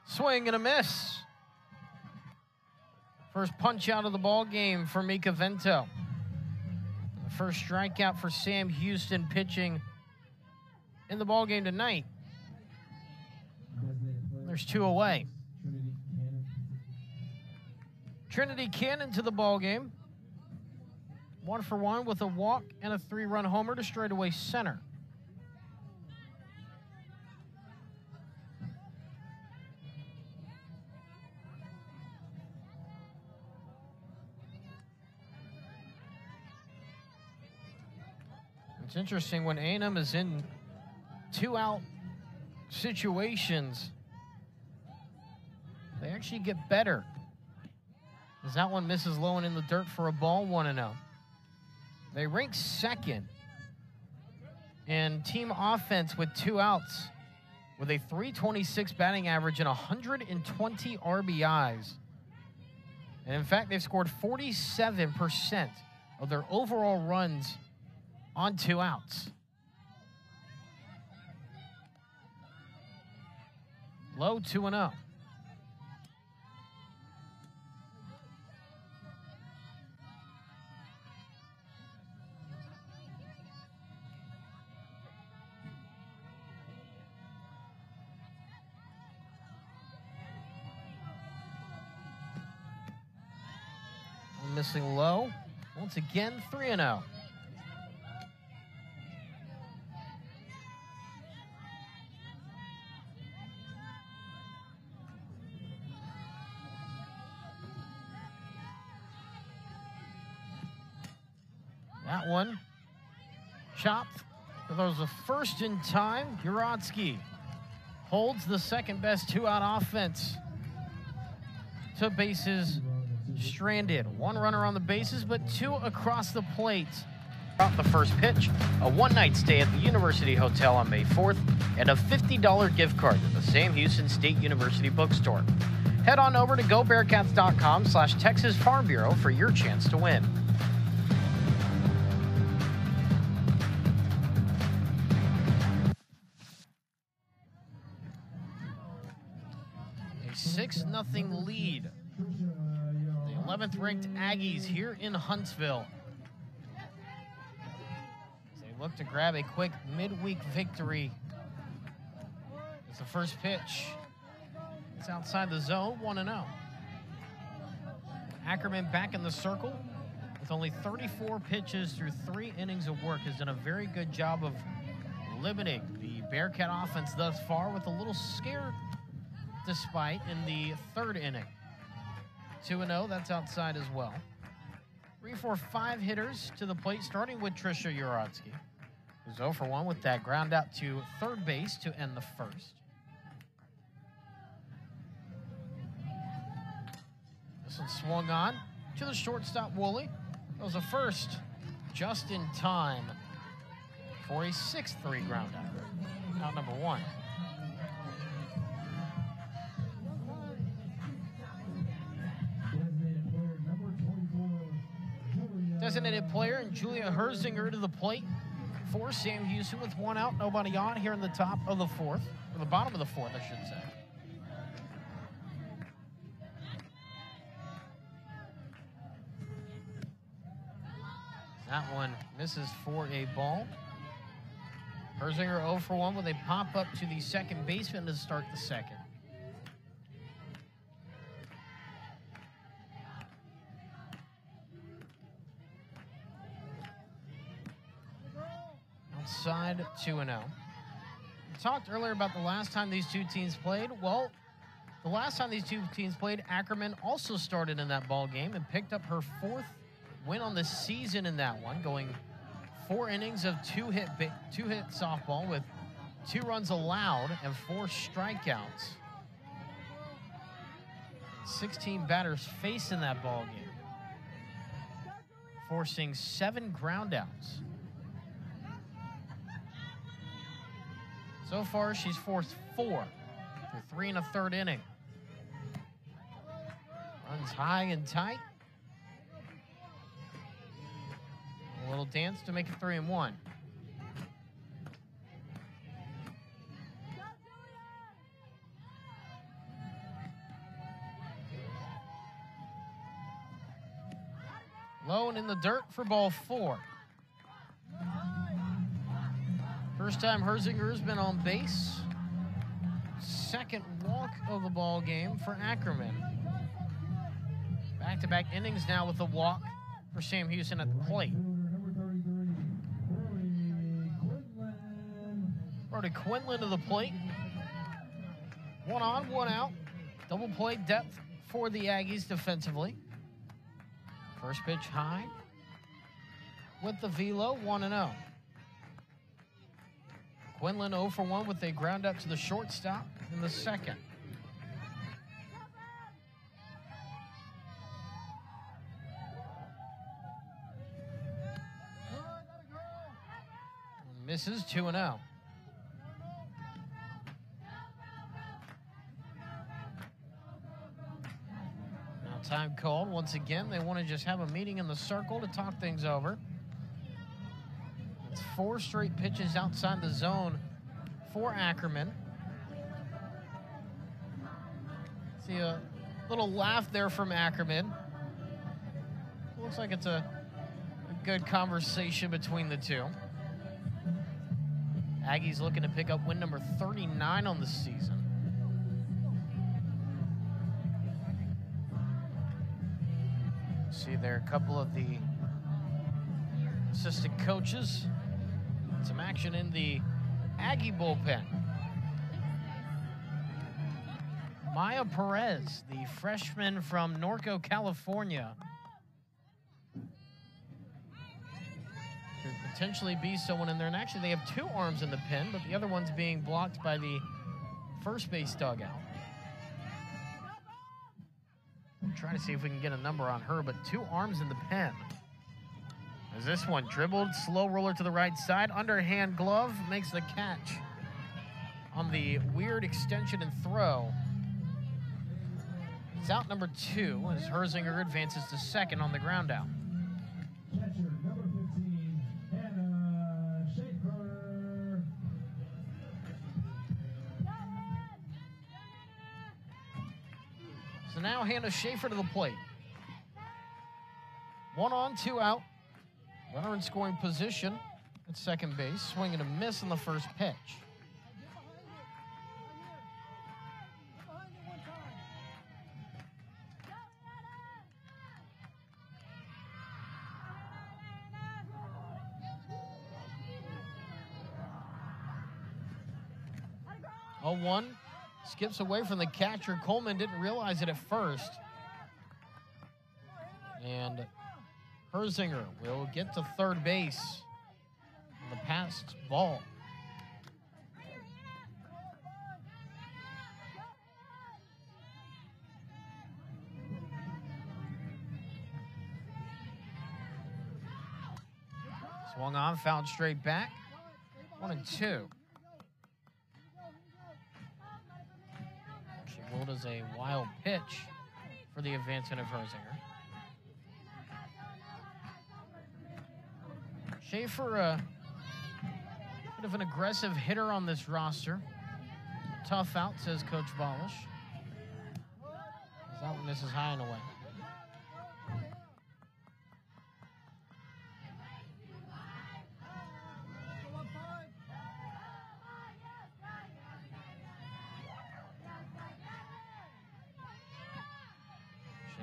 Swing and a miss. First punch out of the ball game for Mika Vento. The first strikeout for Sam Houston pitching in the ball game tonight. There's 2 away. Trinity Cannon to the ball game. 1 for 1 with a walk and a 3-run homer to straightaway center. It's interesting when A&M is in 2-out situations, they actually get better. As that one misses low and in the dirt for a ball, 1-0. They rank 2nd in team offense with 2 outs, with a .326 batting average and 120 RBIs. And in fact, they've scored 47% of their overall runs on 2 outs. Low 2-0. Missing low. Once again, 3-0. That one chopped. That was the first in time. Urotsky holds the second best 2-out offense to bases stranded. 1 runner on the bases, but 2 across the plate. The first pitch, a one-night stay at the University Hotel on May 4th, and a $50 gift card to the Sam Houston State University bookstore. Head on over to GoBearcats.com/Texas Farm Bureau for your chance to win. A 6-0 lead. 11th ranked Aggies here in Huntsville. They look to grab a quick midweek victory. It's the first pitch. It's outside the zone, 1-0. Ackerman back in the circle with only 34 pitches through 3 innings of work. Has done a very good job of limiting the Bearcat offense thus far, with a little scare despite in the 3rd inning. 2-0, that's outside as well. 3, 4, 5 hitters to the plate, starting with Trisha Urotsky, who's 0 for 1 with that ground out to third base to end the first. This one swung on to the shortstop, Woolley. That was a first, just in time for a 6-3 ground out. Out number 1. Designated player and Julia Herzinger to the plate for Sam Houston with 1 out, nobody on here in the top of the 4th, or the bottom of the 4th, I should say. That one misses for a ball. Herzinger 0 for 1 with a pop-up to the second baseman to start the second. Outside 2-0. We talked earlier about the last time these two teams played. Well, the last time these two teams played, Ackerman also started in that ball game and picked up her 4th win on the season in that one, going 4 innings of two-hit softball with 2 runs allowed and 4 strikeouts. 16 batters faced in that ball game, forcing 7 groundouts. So far, she's forced 4 through 3 1/3 inning. Runs high and tight. A little dance to make it 3-1. Low and in the dirt for ball 4. First time Herzinger's been on base. Second walk of the ball game for Ackerman. Back-to-back innings now with a walk for Sam Houston at the plate. Brody Quinlan to the plate. 1 on, 1 out. Double play depth for the Aggies defensively. First pitch high. With the velo, 1-0. Quinlan 0 for 1 with a ground up to the shortstop in the second. Misses 2-0. Now time called once again. They want to just have a meeting in the circle to talk things over. It's 4 straight pitches outside the zone for Ackerman. See a little laugh there from Ackerman. Looks like it's a good conversation between the two. Aggies looking to pick up win number 39 on the season. See there a couple of the assistant coaches. Some action in the Aggie bullpen. Maya Perez, the freshman from Norco, California, could potentially be someone in there. And actually, they have 2 arms in the pen, but the other one's being blocked by the first base dugout. I'm trying to see if we can get a number on her, but 2 arms in the pen. As this one dribbled, slow roller to the right side, underhand glove, makes the catch on the weird extension and throw. It's out number 2 as Herzinger advances to second on the ground out. Catcher number 15, Hannah Schaefer. So now Hannah Schaefer to the plate. 1 on, 2 out. Runner in scoring position at second base. Swing and a miss on the first pitch. Oh, 1 skips away from the catcher. Coleman didn't realize it at first. And Herzinger will get to third base on the passed ball. Swung on, fouled straight back. 1-2. She rolled as a wild pitch for the advancement of Herzinger. Schaefer, a bit of an aggressive hitter on this roster. Tough out, says Coach Balish. That one misses high and away.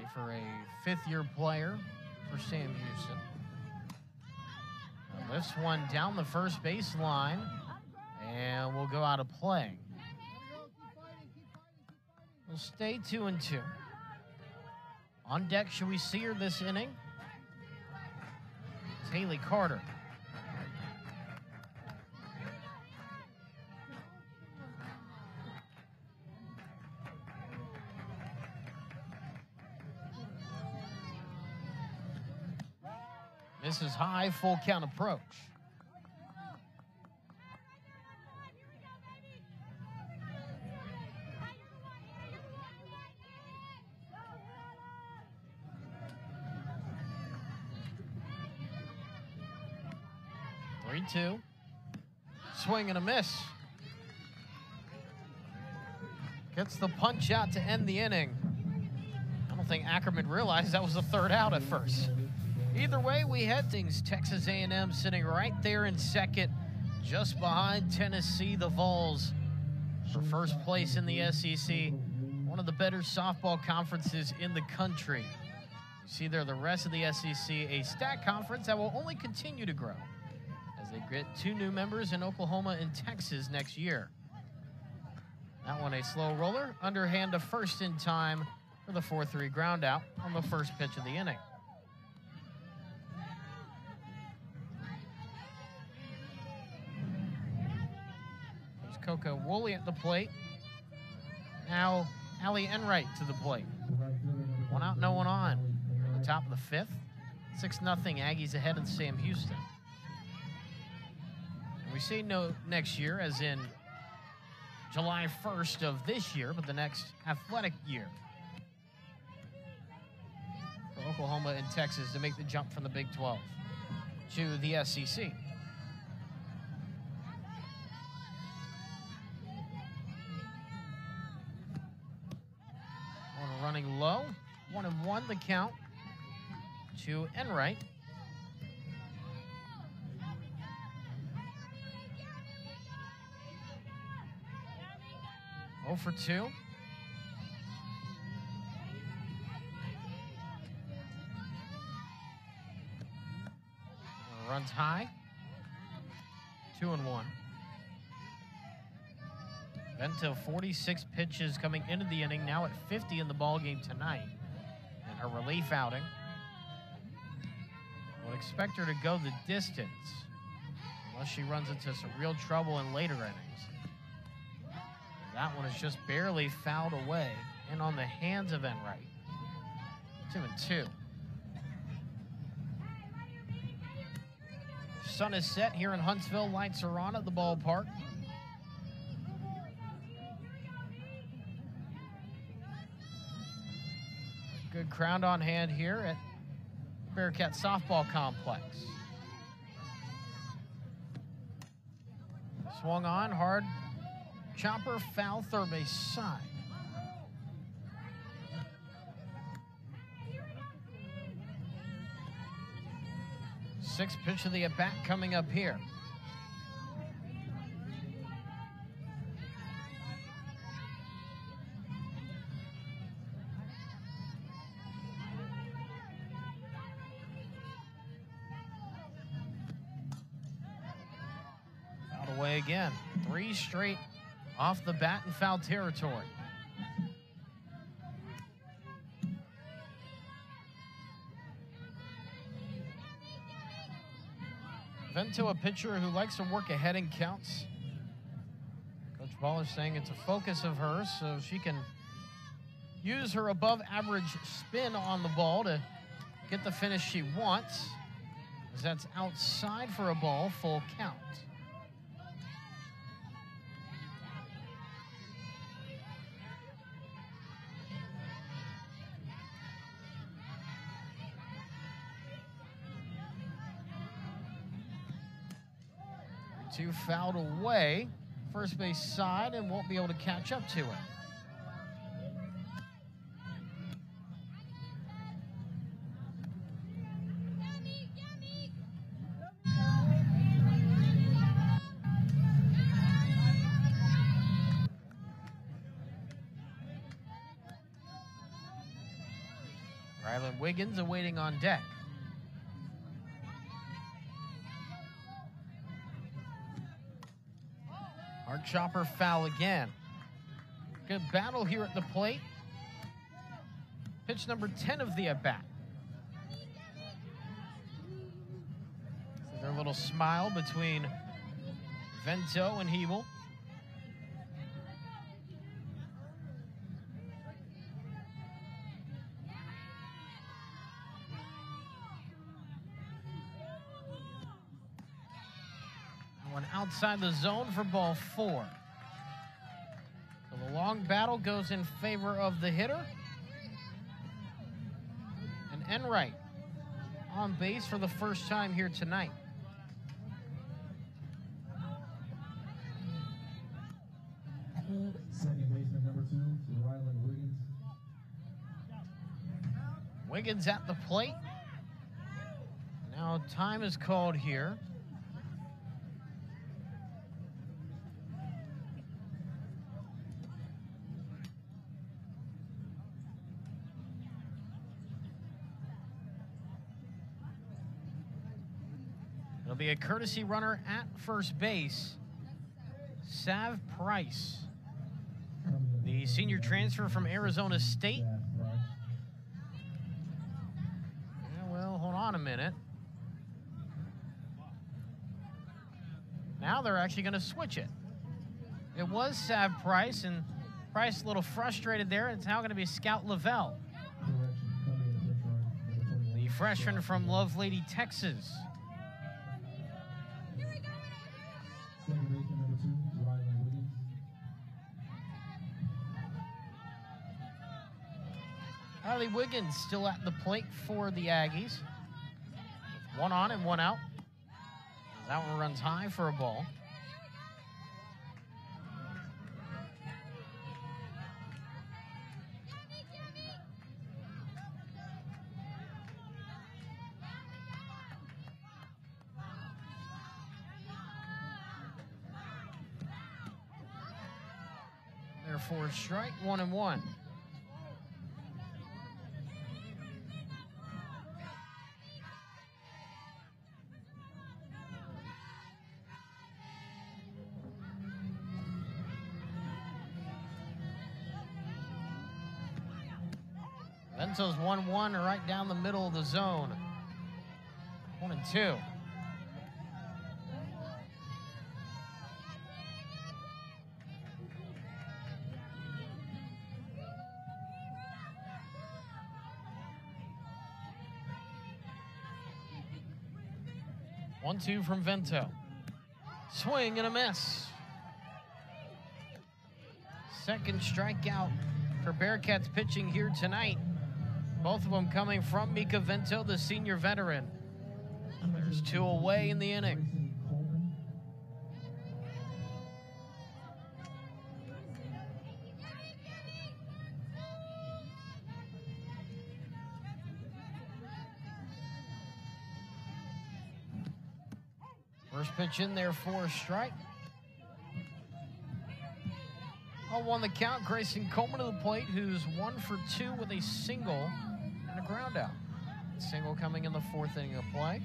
Ready for a fifth-year player for Sam Houston. Now lifts one down the first baseline, and will go out of play. We'll stay 2-2. On deck, should we see her this inning? It's Haley Carter. This is high, full count approach. Two. Swing and a miss. Gets the punch out to end the inning. I don't think Ackerman realized that was the third out at first. Either way, we had things. Texas A&M sitting right there in second, just behind Tennessee, the Vols, for first place in the SEC. One of the better softball conferences in the country. You see there the rest of the SEC, a stat conference that will only continue to grow as they get 2 new members in Oklahoma and Texas next year. That one a slow roller, underhand to first in time for the 4-3 ground out on the first pitch of the inning. There's Coco Woolley at the plate. Now Allie Enright to the plate. 1 out, no one on. At the top of the 5th, 6-0 Aggies ahead of Sam Houston. We say no next year, as in July 1st of this year, but the next athletic year for Oklahoma and Texas to make the jump from the Big 12 to the SEC. Running low, 1-1 the count to Enright. Oh for 2. Runs high. 2-1. Vento 46 pitches coming into the inning, now at 50 in the ballgame tonight. And her relief outing. Would expect her to go the distance unless she runs into some real trouble in later innings. That one is just barely fouled away and on the hands of Enright. 2-2. Sun is set here in Huntsville. Lights are on at the ballpark. Good crowd on hand here at Bearcat Softball Complex. Swung on, hard chopper, foul, third base side. Sixth pitch of the at-bat coming up here. Fouled away again. 3 straight off the bat in foul territory. Vento, a pitcher who likes to work ahead in counts. Coach Ball is saying it's a focus of hers, so she can use her above average spin on the ball to get the finish she wants, as that's outside for a ball, full count. Two fouled away, first base side, and won't be able to catch up to it. Rylan Wiggins awaiting on deck. Hard chopper foul again. Good battle here at the plate. Pitch number 10 of the at-bat. So their little smile between Vento and Hebel. One outside the zone for ball 4. So the long battle goes in favor of the hitter. And Enright on base for the first time here tonight. Second baseman number 2, Rylan Wiggins. Wiggins at the plate. Now time is called here. It'll be a courtesy runner at first base. Sav Price, the senior transfer from Arizona State. Yeah, well, hold on a minute. Now they're actually going to switch it. It was Sav Price, and Price a little frustrated there. It's now going to be Scout Lavelle, the freshman from Lovelady, Texas. Second baseman number 2, Rylan Wiggins. Riley Wiggins still at the plate for the Aggies. One on and one out. That one runs high for a ball. Therefore, strike 1-1. Vento's 1-1 right down the middle of the zone. 1-2. One-two from Vento. Swing and a miss. Second strikeout for Bearcats pitching here tonight. Both of them coming from Mika Vento, the senior veteran. There's 2 away in the inning. First pitch in there for a strike. 0-1 the count. Grayson Coleman to the plate, who's 1 for 2 with a single and a ground out. Single coming in the 4th inning of play.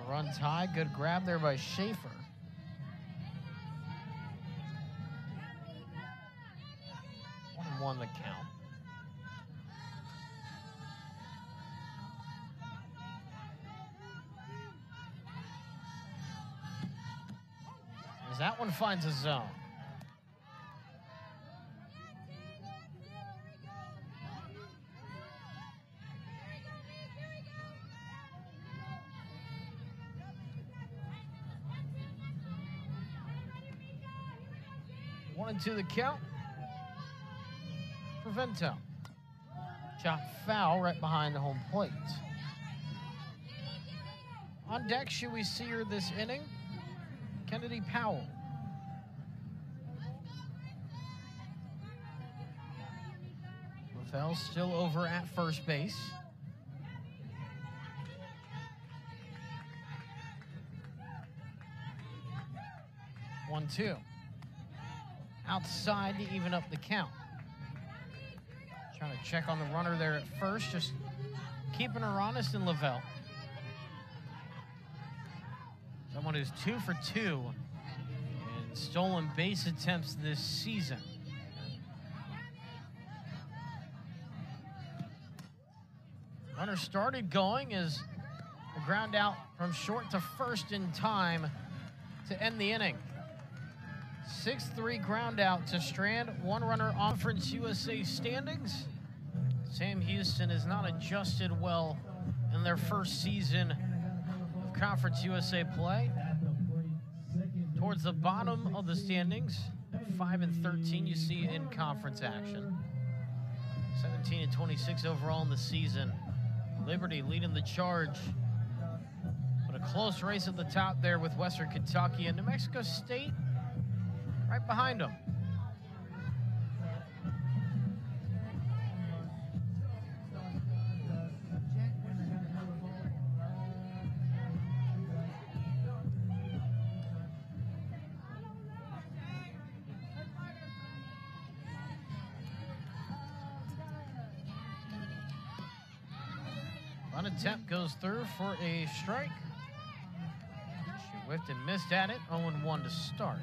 Runs high. Good grab there by Schaefer. Won the count. As that one finds a zone. One and two the count. For Vento. Chop foul right behind the home plate. On deck, should we see her this inning? Kennedy Powell. Rafael still over at first base. 1-2. Outside to even up the count. Trying to check on the runner there at first, just keeping her honest in Lavelle. Someone who's 2 for 2 in stolen base attempts this season. Runner started going as a ground out from short to first in time to end the inning. 6-3 ground out to strand one runner on Conference USA standings. Sam Houston has not adjusted well in their first season of Conference USA play. Towards the bottom of the standings, 5-13 you see in conference action. 17-26 overall in the season. Liberty leading the charge. But a close race at the top there with Western Kentucky and New Mexico State right behind them. One attempt goes through for a strike. She whiffed and missed at it. 0-1 to start.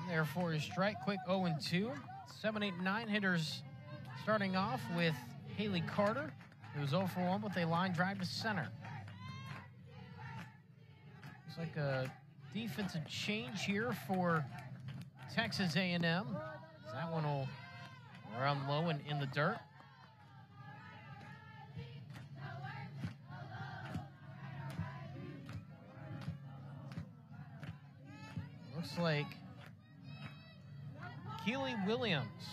There for a strike, quick 0-2. 7, 8, 9 hitters starting off with Haley Carter, who's 0 for 1 with a line drive to center. Looks like a defensive change here for Texas A&M. That one will run low and in the dirt. Looks like Keely Williams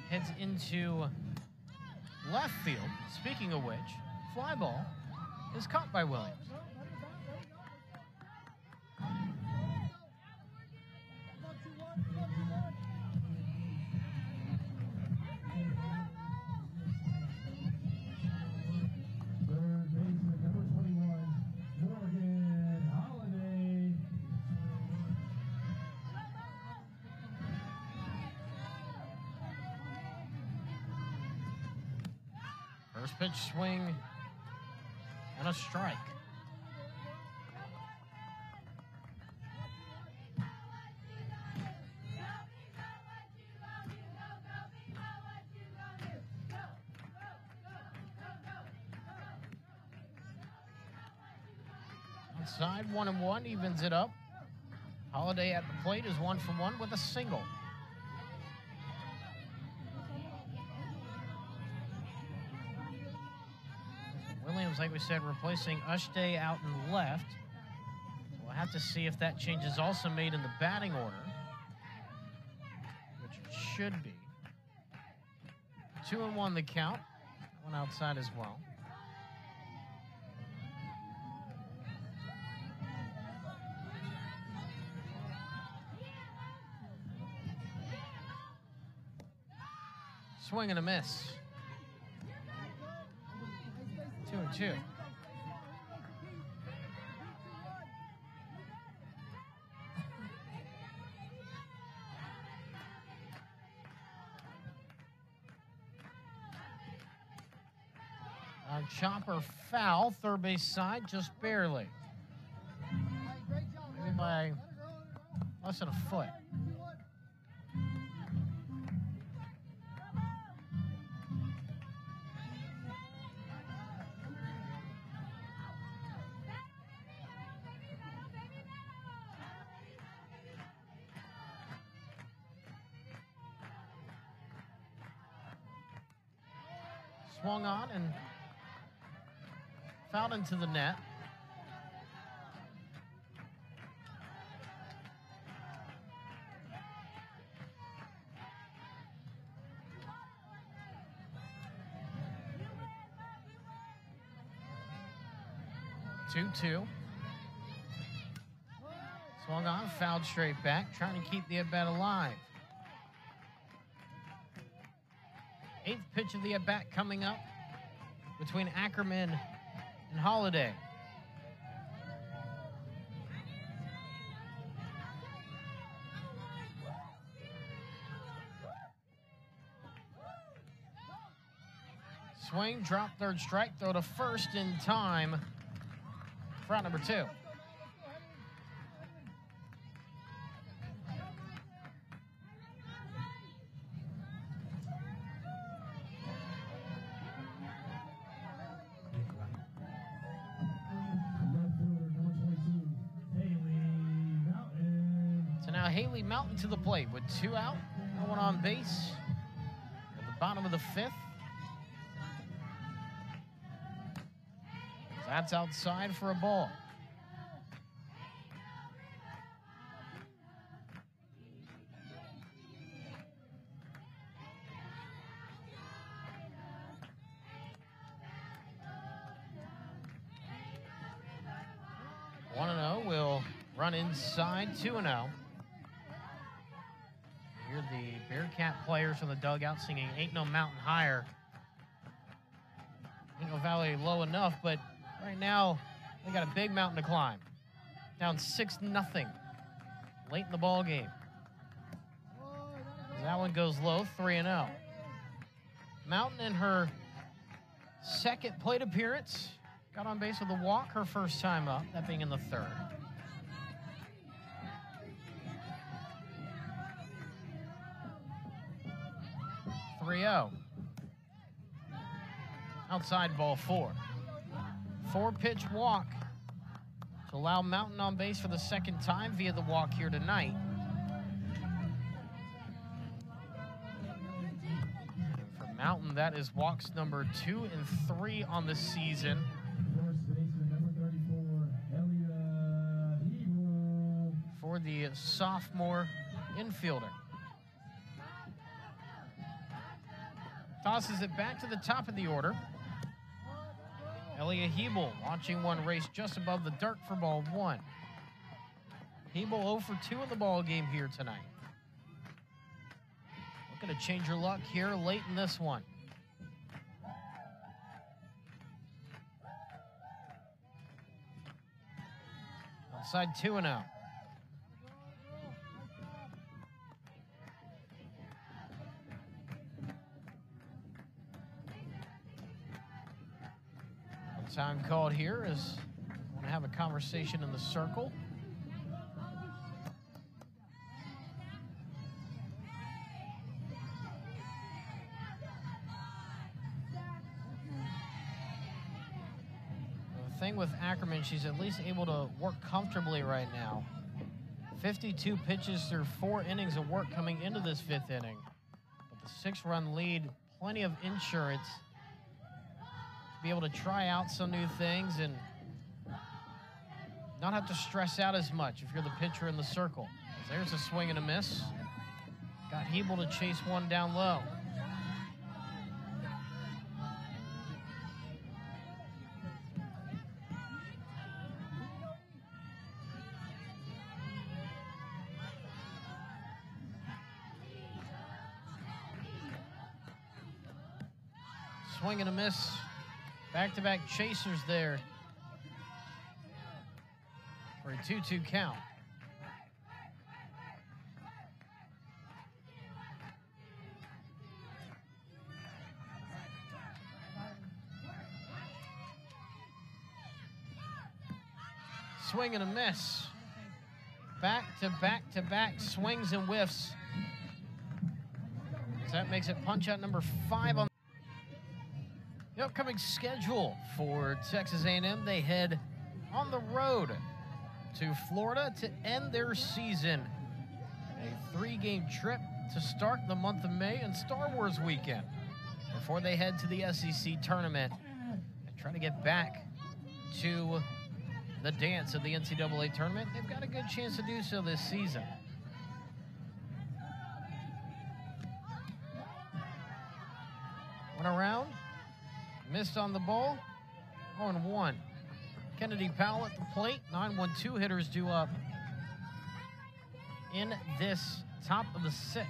heads into left field. Speaking of which, fly ball is caught by Williams. First pitch swing and a strike. Outside 1-1 evens it up. Holiday at the plate is 1 for 1 with a single. Williams, like we said, replacing Ushday out in left. So we'll have to see if that change is also made in the batting order, which it should be. 2-1 the count. One outside as well. Swing and a miss. 2-2. Chopper foul, third base side, just barely. Maybe by less than a foot. Swung on and fouled into the net. Two. Swung on, fouled straight back, trying to keep the at-bat alive. 8th pitch of the at-bat coming up between Ackerman and Holiday. Swing, drop, third strike, throw to first in time for out number 2. So now Haley Mountain to the plate with 2 out, no one on base at the bottom of the 5th. That's outside for a ball. One and 0 will run inside. 2 and 0. Hear the Bearcat players from the dugout singing "Ain't No Mountain Higher." Ain't no valley low enough, but right now, they got a big mountain to climb. Down 6-0 late in the ball game. That one goes low, 3-0. Mountain in her 2nd plate appearance got on base with a walk her first time up, that being in the 3rd. Outside ball 4. 4-pitch walk to allow Mountain on base for the 2nd time via the walk here tonight. And for Mountain, that is walks number 2 and 3 on the season. For the sophomore infielder. Tosses it back to the top of the order. Elia Hebel launching one race just above the dirt for ball 1. Hebel 0 for 2 in the ball game here tonight. Looking to change your luck here late in this one. Outside 2 and 0. Time called here is I want to have a conversation in the circle. The thing with Ackerman, she's at least able to work comfortably right now. 52 pitches through 4 innings of work coming into this 5th inning. But the 6-run lead, plenty of insurance be able to try out some new things and not have to stress out as much if you're the pitcher in the circle. There's a swing and a miss. Got Hebel to chase one down low. Swing and a miss. Back-to-back chasers there for a 2-2 count. Swing and a miss. Back-to-back swings and whiffs. So that makes it punch out number 5 on the upcoming schedule for Texas A&M. They head on the road to Florida to end their season. A 3-game trip to start the month of May and Star Wars weekend before they head to the SEC tournament and try to get back to the dance of the NCAA tournament. They've got a good chance to do so this season. Went around. Missed on the ball, 0-1. Kennedy Powell at the plate, 9-1-2 hitters due up in this top of the 6th.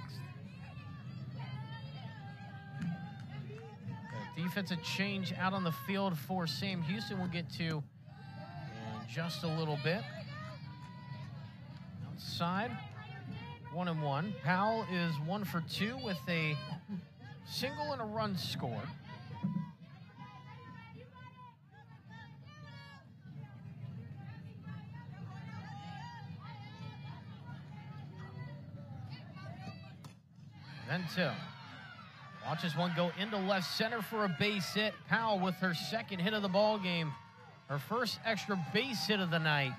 defensive change out on the field for Sam Houston we'll get to in just a little bit. Outside, 1-1. Powell is 1 for 2 with a single and a run scored. Vento watches one go into left center for a base hit. Powell with her second hit of the ball game, her first extra base hit of the night.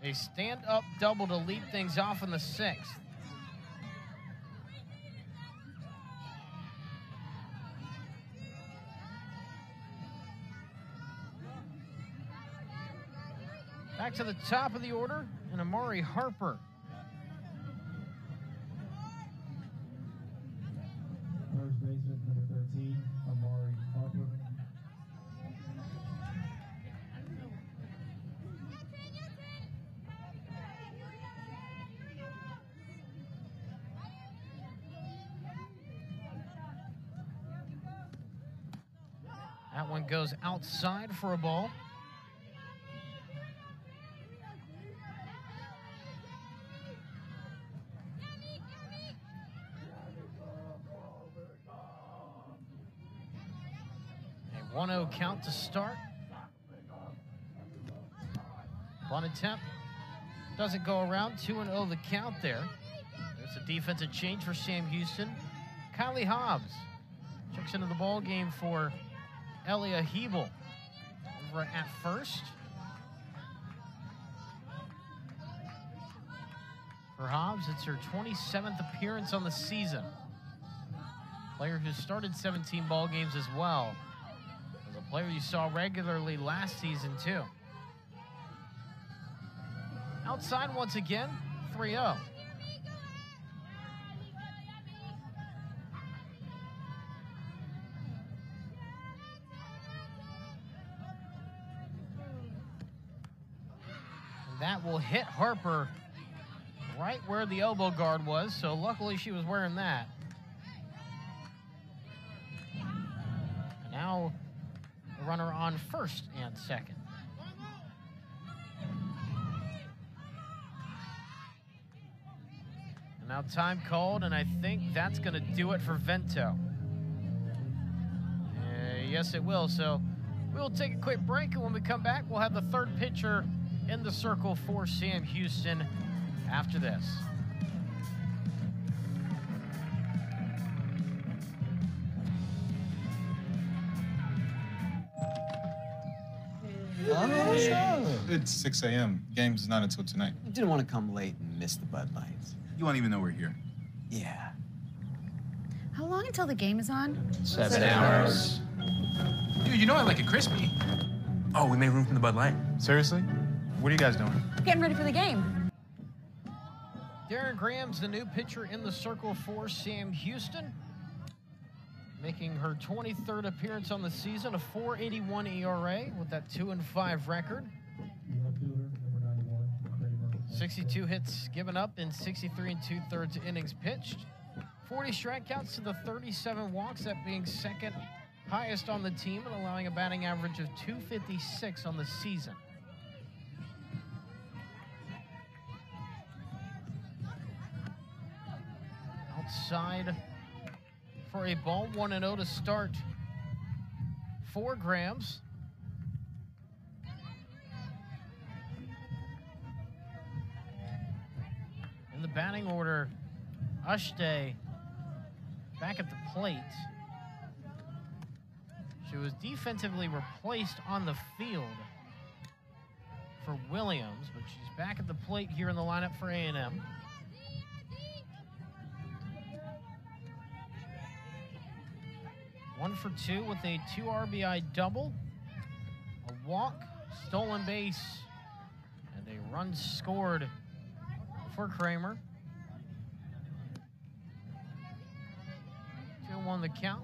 A stand-up double to lead things off in the 6th. Back to the top of the order, and Amari Harper. First baseman, number 13, Amari Harper. That one goes outside for a ball. A 1-0 count to start. Bunt attempt doesn't go around. 2-0 the count there. There's a defensive change for Sam Houston. Kylie Hobbs checks into the ball game for Elia Hebel over at first. For Hobbs, it's her 27th appearance on the season. Player who started 17 ball games as well. Was a player you saw regularly last season too. Outside once again, 3-0. That will hit Harper right where the elbow guard was, so luckily she was wearing that. And now the runner on first and second. And now time called, and I think that's going to do it for Vento. Yes, it will. So we'll take a quick break, and when we come back, we'll have the third pitcher in the circle for Sam Houston after this. It's 6 a.m. Game's not until tonight. You didn't want to come late and miss the Bud Lights. You won't even know we're here. Yeah. How long until the game is on? 7 hours. Dude, you know I like it crispy. Oh, we made room for the Bud Light. Seriously? What are you guys doing? Getting ready for the game. Darren Graham's the new pitcher in the circle for Sam Houston, making her 23rd appearance on the season, a 4.81 ERA with that 2-5 record. The outfielder, number 91, Kramer. 62 hits given up in 63 2/3 innings pitched. 40 strikeouts to the 37 walks, that being second highest on the team and allowing a batting average of .256 on the season. Outside for a ball, 1-0 to start for Grams. In the batting order, Ushday back at the plate. She was defensively replaced on the field for Williams, but she's back at the plate here in the lineup for A&M. One for two with a 2 RBI double, a walk, stolen base, and a run scored for Kramer. 2-1 the count.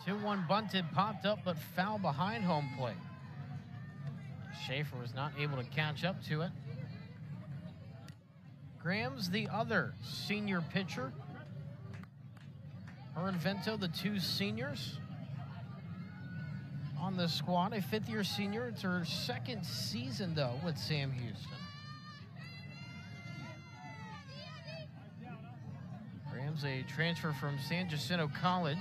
2-1 bunted, popped up, but foul behind home plate. Schaefer was not able to catch up to it. Graham's the other senior pitcher. Her and Vento, the two seniors on the squad. A fifth-year senior. It's her second season, though, with Sam Houston. Graham's a transfer from San Jacinto College.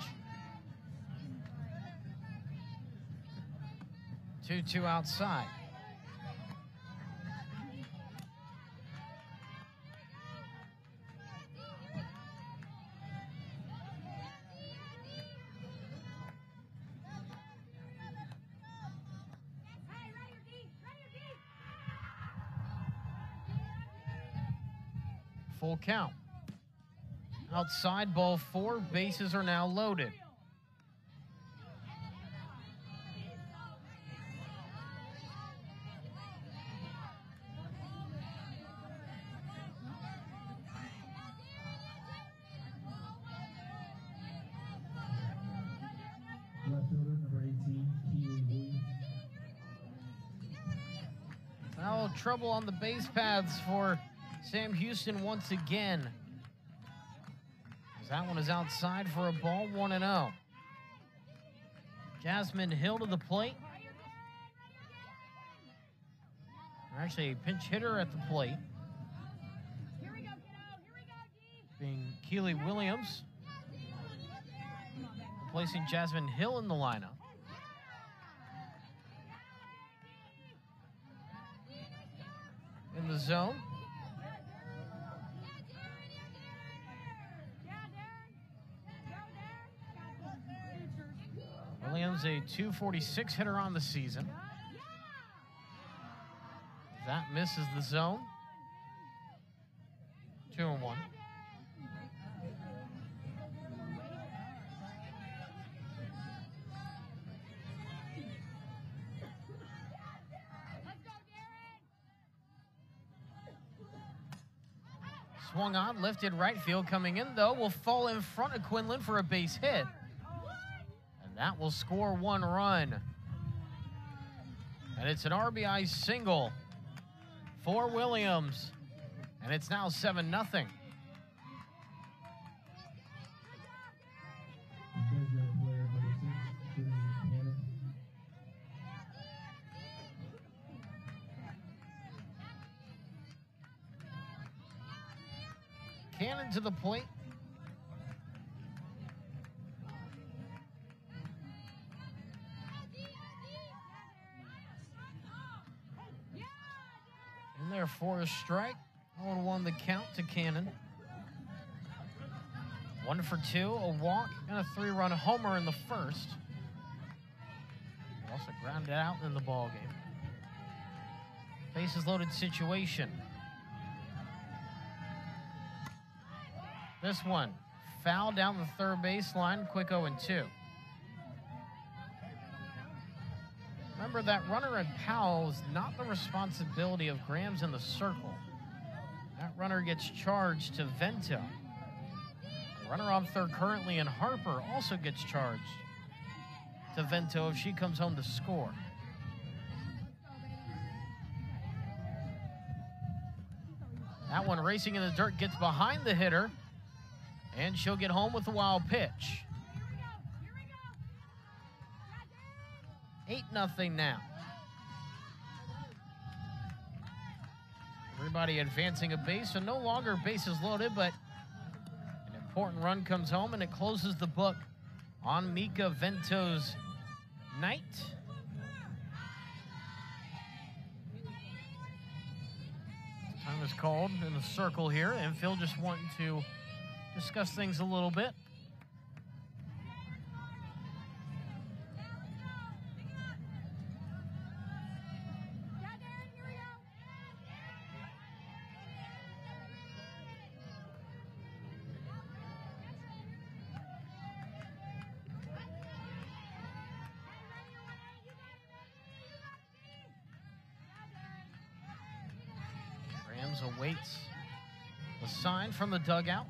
2-2 outside. Full count. Outside, ball 4. Bases are now loaded. Left fielder, number 18, Keely Williams. Now trouble on the base paths for Sam Houston once again. As that one is outside for a ball, 1-0. Jasmine Hill to the plate. Actually, a pinch hitter at the plate. Being Keely Williams. Replacing Jasmine Hill in the lineup. In the zone. Williams, a .246 hitter on the season. That misses the zone. 2-1. Swung on, lifted right field, coming in though, will fall in front of Quinlan for a base hit. And that will score 1 run. And it's an RBI single for Williams. And it's now 7-0. Backyard player, number 6, Billy Cannon. Cannon to the plate. In there for a strike. 0-1 the count to Cannon. 1 for 2, a walk, and a 3-run homer in the first. Also grounded out in the ballgame. Bases loaded situation. This one, foul down the third baseline, quick 0-2. Remember, that runner at Powell is not the responsibility of Graham's in the circle. That runner gets charged to Vento. The runner on third currently in Harper also gets charged to Vento if she comes home to score. That one racing in the dirt gets behind the hitter, and she'll get home with a wild pitch. 8-0 now. Everybody advancing a base, so no longer bases loaded, but an important run comes home, and it closes the book on Mika Vento's night. Time is called in the circle here, and Phil just wanting to discuss things a little bit. Rams awaits the sign from the dugout.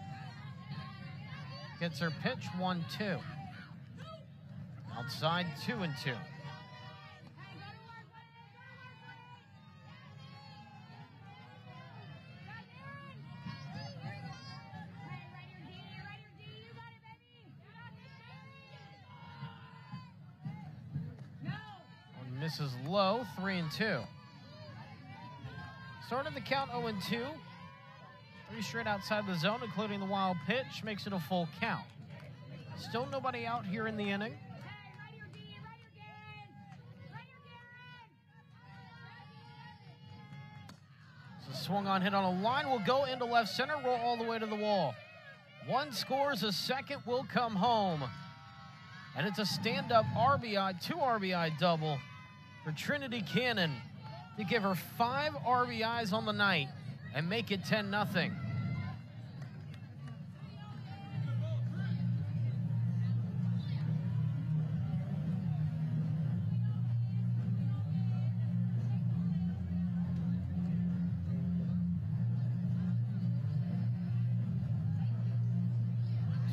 Gets her pitch, 1-2. Outside, 2-2. One misses low, 3-2. Started the count 0-2. 3 straight outside the zone, including the wild pitch, makes it a full count. Still nobody out here in the inning. So swung on, hit on a line, will go into left center, roll all the way to the wall. One scores, a second will come home. And it's a stand-up RBI, 2 RBI double for Trinity Cannon to give her 5 RBIs on the night and make it 10-0.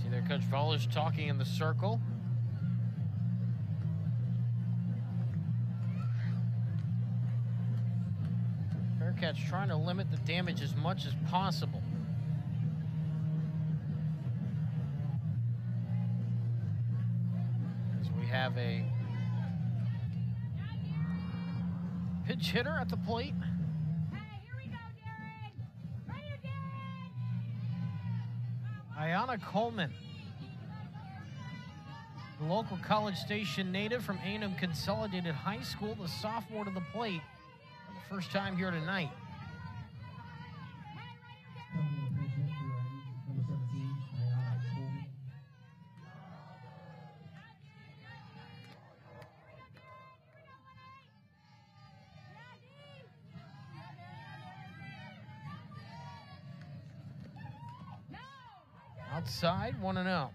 See there, Coach Volich talking in the circle. Bearcats trying to limit the damage as much as possible. As we have a pitch hitter at the plate. Ayana Coleman, the local College Station native from A&M Consolidated High School, the sophomore to the plate. First time here tonight. Coming in the pitch hit for number 17, Ayana Coleman. Outside, 1-0.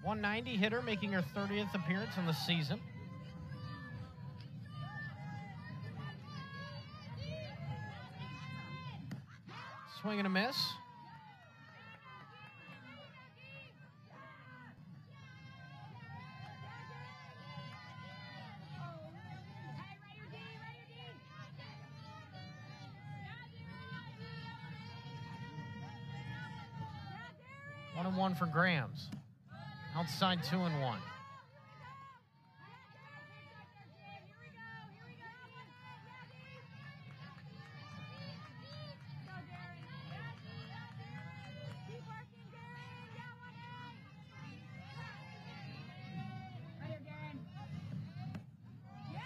.190 hitter, making her 30th appearance in the season. Swing and a miss. One and one for Grams. Outside, 2-1.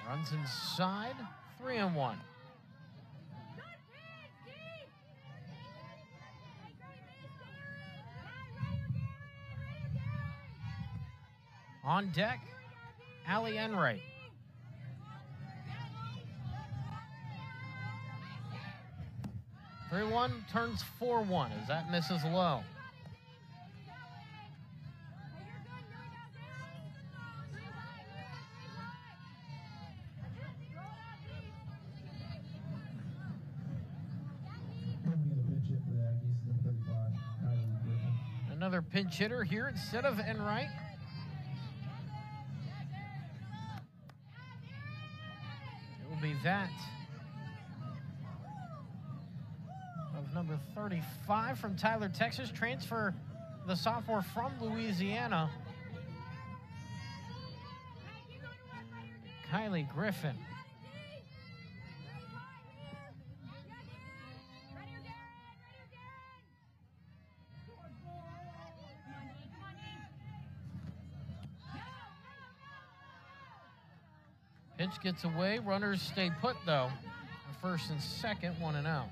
Runs inside, 3-1. On deck, Allie Enright. Three-1 turns 4-1 as that misses low. Coming in the pitch hit for the Aggies, number 35, Kylie Griffin. Another pinch hitter here instead of Enright. It will be that of number 35 from Tyler, Texas. Transfer the sophomore from Louisiana, Kylie Griffin. Pitch gets away. Runners stay put, though. First and second, 1-0.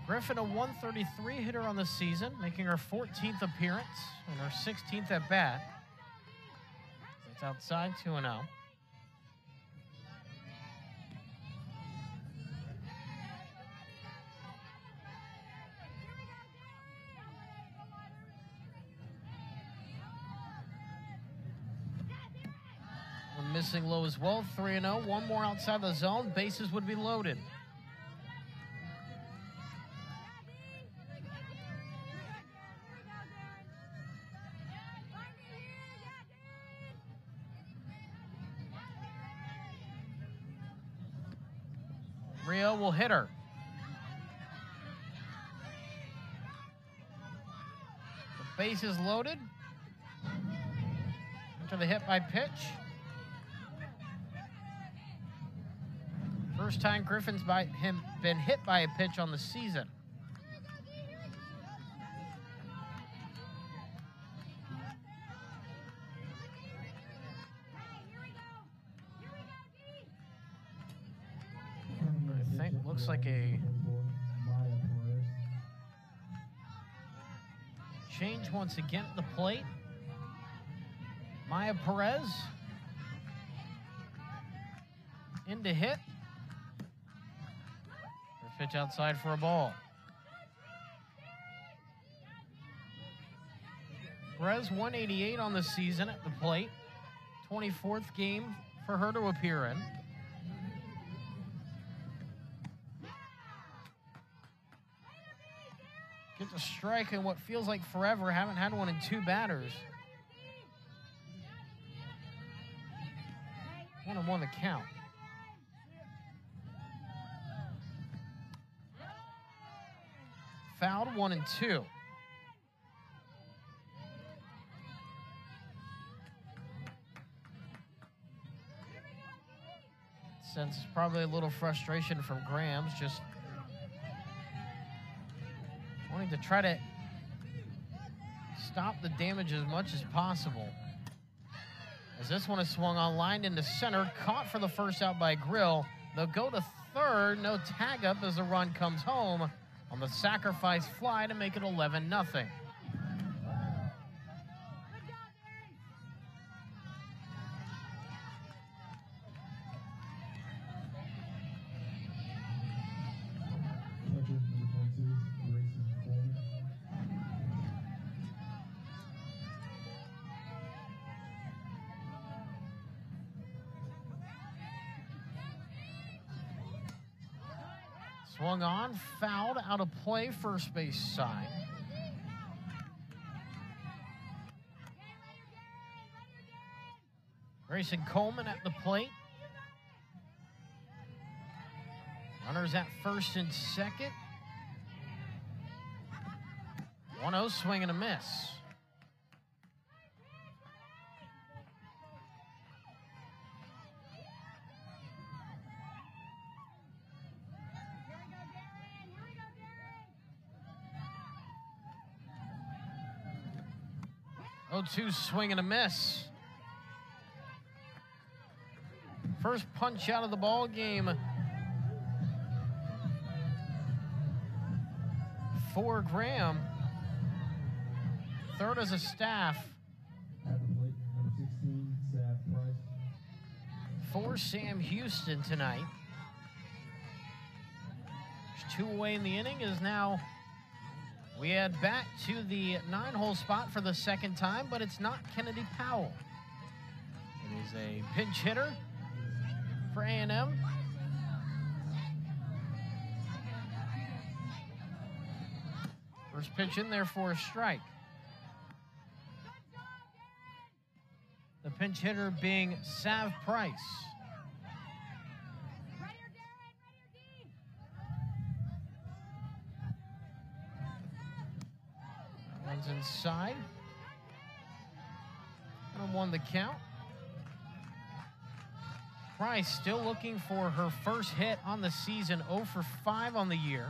Griffin, a 133 hitter on the season, making her 14th appearance and her 16th at bat. It's outside, 2-0. missing low as well. 3-0. One more outside the zone. Bases would be loaded. Rio will hit her. The base is loaded. After the hit by pitch. First time Griffin's been hit by a pitch on the season. I think looks like a change once again at the plate. Maya Perez into hit. Pitch outside for a ball. Perez 188 on the season at the plate. 24th game for her to appear in. Gets a strike in what feels like forever. Haven't had one in 2 batters. 1-1 the count. Fouled 1-2. Sense probably a little frustration from Grams, just wanting to try to stop the damage as much as possible. As this one is swung on, lined into center, caught for the first out by Grill. They'll go to third, no tag up as the run comes home on the sacrifice fly to make it 11-0. Swung on, fouled, out of play, first base side. Grayson Coleman at the plate. Runners at first and second. 1-0, swing and a miss. Oh, 2 swing and a miss. First punch out of the ball game for Graham. Third as a staff. At the plate, number 16, Sav Price. For Sam Houston tonight. There's 2 away in the inning. Is now we head back to the 9-hole spot for the second time, but it's not Kennedy Powell. It is a pinch hitter for A&M. First pitch in there for a strike. The pinch hitter being Sav Price. Runs inside. 1-1 the count. Price still looking for her first hit on the season, 0 for 5 on the year.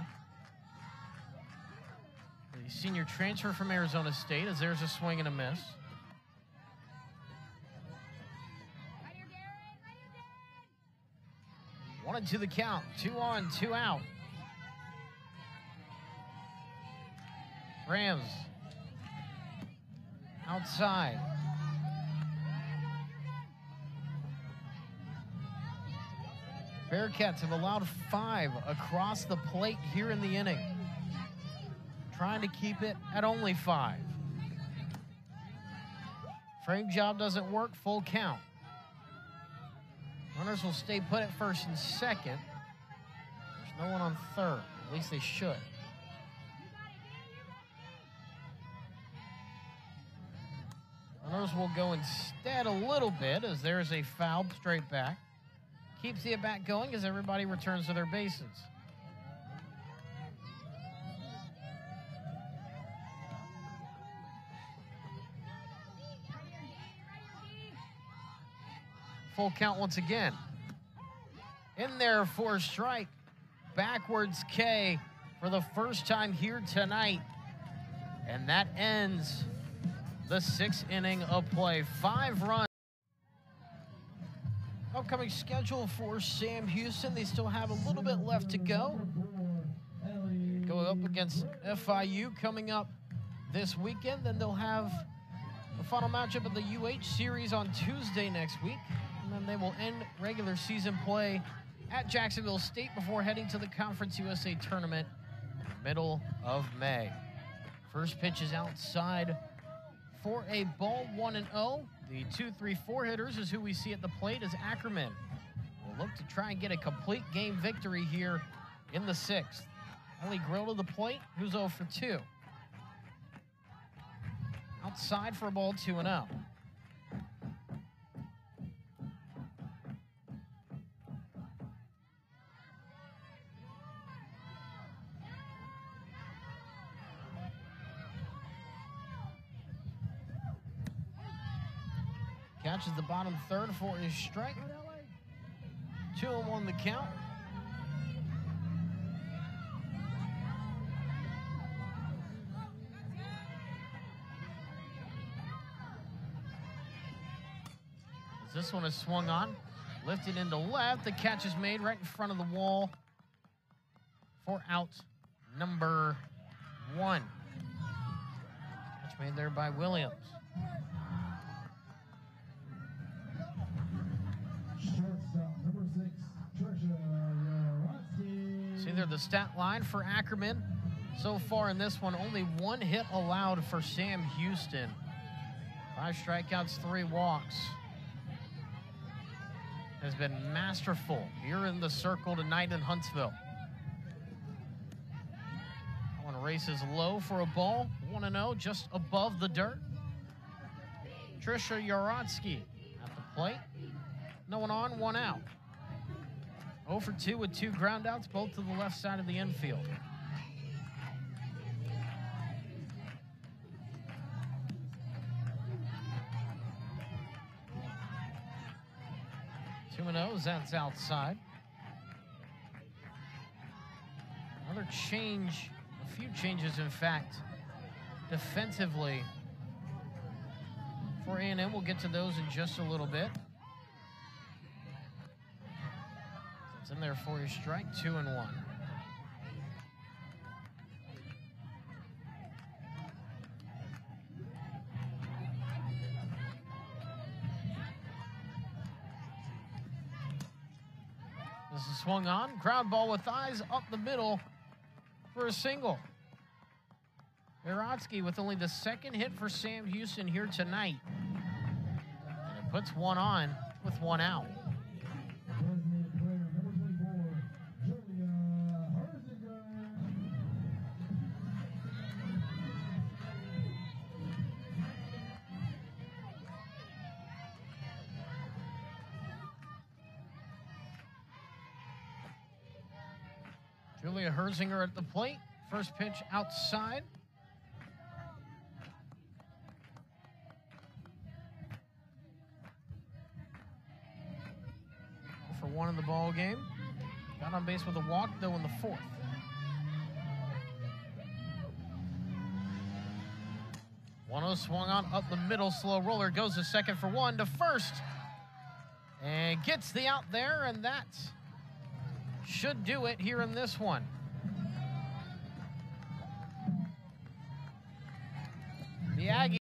The senior transfer from Arizona State, as there's a swing and a miss. One to the count, 2 on, 2 out. Rams outside. Bearcats have allowed 5 across the plate here in the inning. Trying to keep it at only 5. Frame job doesn't work, full count. Runners will stay put at first and second. There's no one on third. At least they should. Runners will go instead a little bit as there's a foul straight back. Keeps the at-bat going as everybody returns to their bases. Full count once again. In there for a strike. Backwards K for the first time here tonight. And that ends the 6th inning of play. 5 runs. Upcoming schedule for Sam Houston. They still have a little bit left to go. Going up against FIU coming up this weekend. Then they'll have the final matchup of the UH series on Tuesday next week. And then they will end regular season play at Jacksonville State before heading to the Conference USA tournament middle of May. First pitch is outside for a ball, 1-0. The 2-3-4 hitters is who we see at the plate as Ackerman will look to try and get a complete game victory here in the 6th. Ellie Grill to the plate, who's 0 for 2. Outside for a ball, 2-0. Catches the bottom third for his strike. 2-1 the count. As this one is swung on, lifted into left. The catch is made right in front of the wall for out number 1. Catch made there by Williams. See there the stat line for Ackerman. So far in this one, only 1 hit allowed for Sam Houston. 5 strikeouts, 3 walks. Has been masterful here in the circle tonight in Huntsville. That one races low for a ball. 1-0, just above the dirt. Trisha Yarotsky at the plate. No one on, 1 out. 0 for 2 with 2 groundouts, both to the left side of the infield. Two and 0, that's outside. Another change, a few changes in fact, defensively for A&M. We'll get to those in just a little bit. It's in there for your strike, 2-1. This is swung on, ground ball with eyes up the middle for a single. Yarotsky with only the 2nd hit for Sam Houston here tonight. And it puts 1 on with 1 out. Julia Herzinger at the plate. First pitch outside. For 1 in the ball game. Got on base with a walk, though, in the 4th. One-0 swung on up the middle. Slow roller goes to second for 1 to first. And gets the out there, and that should do it here in this one. The Aggies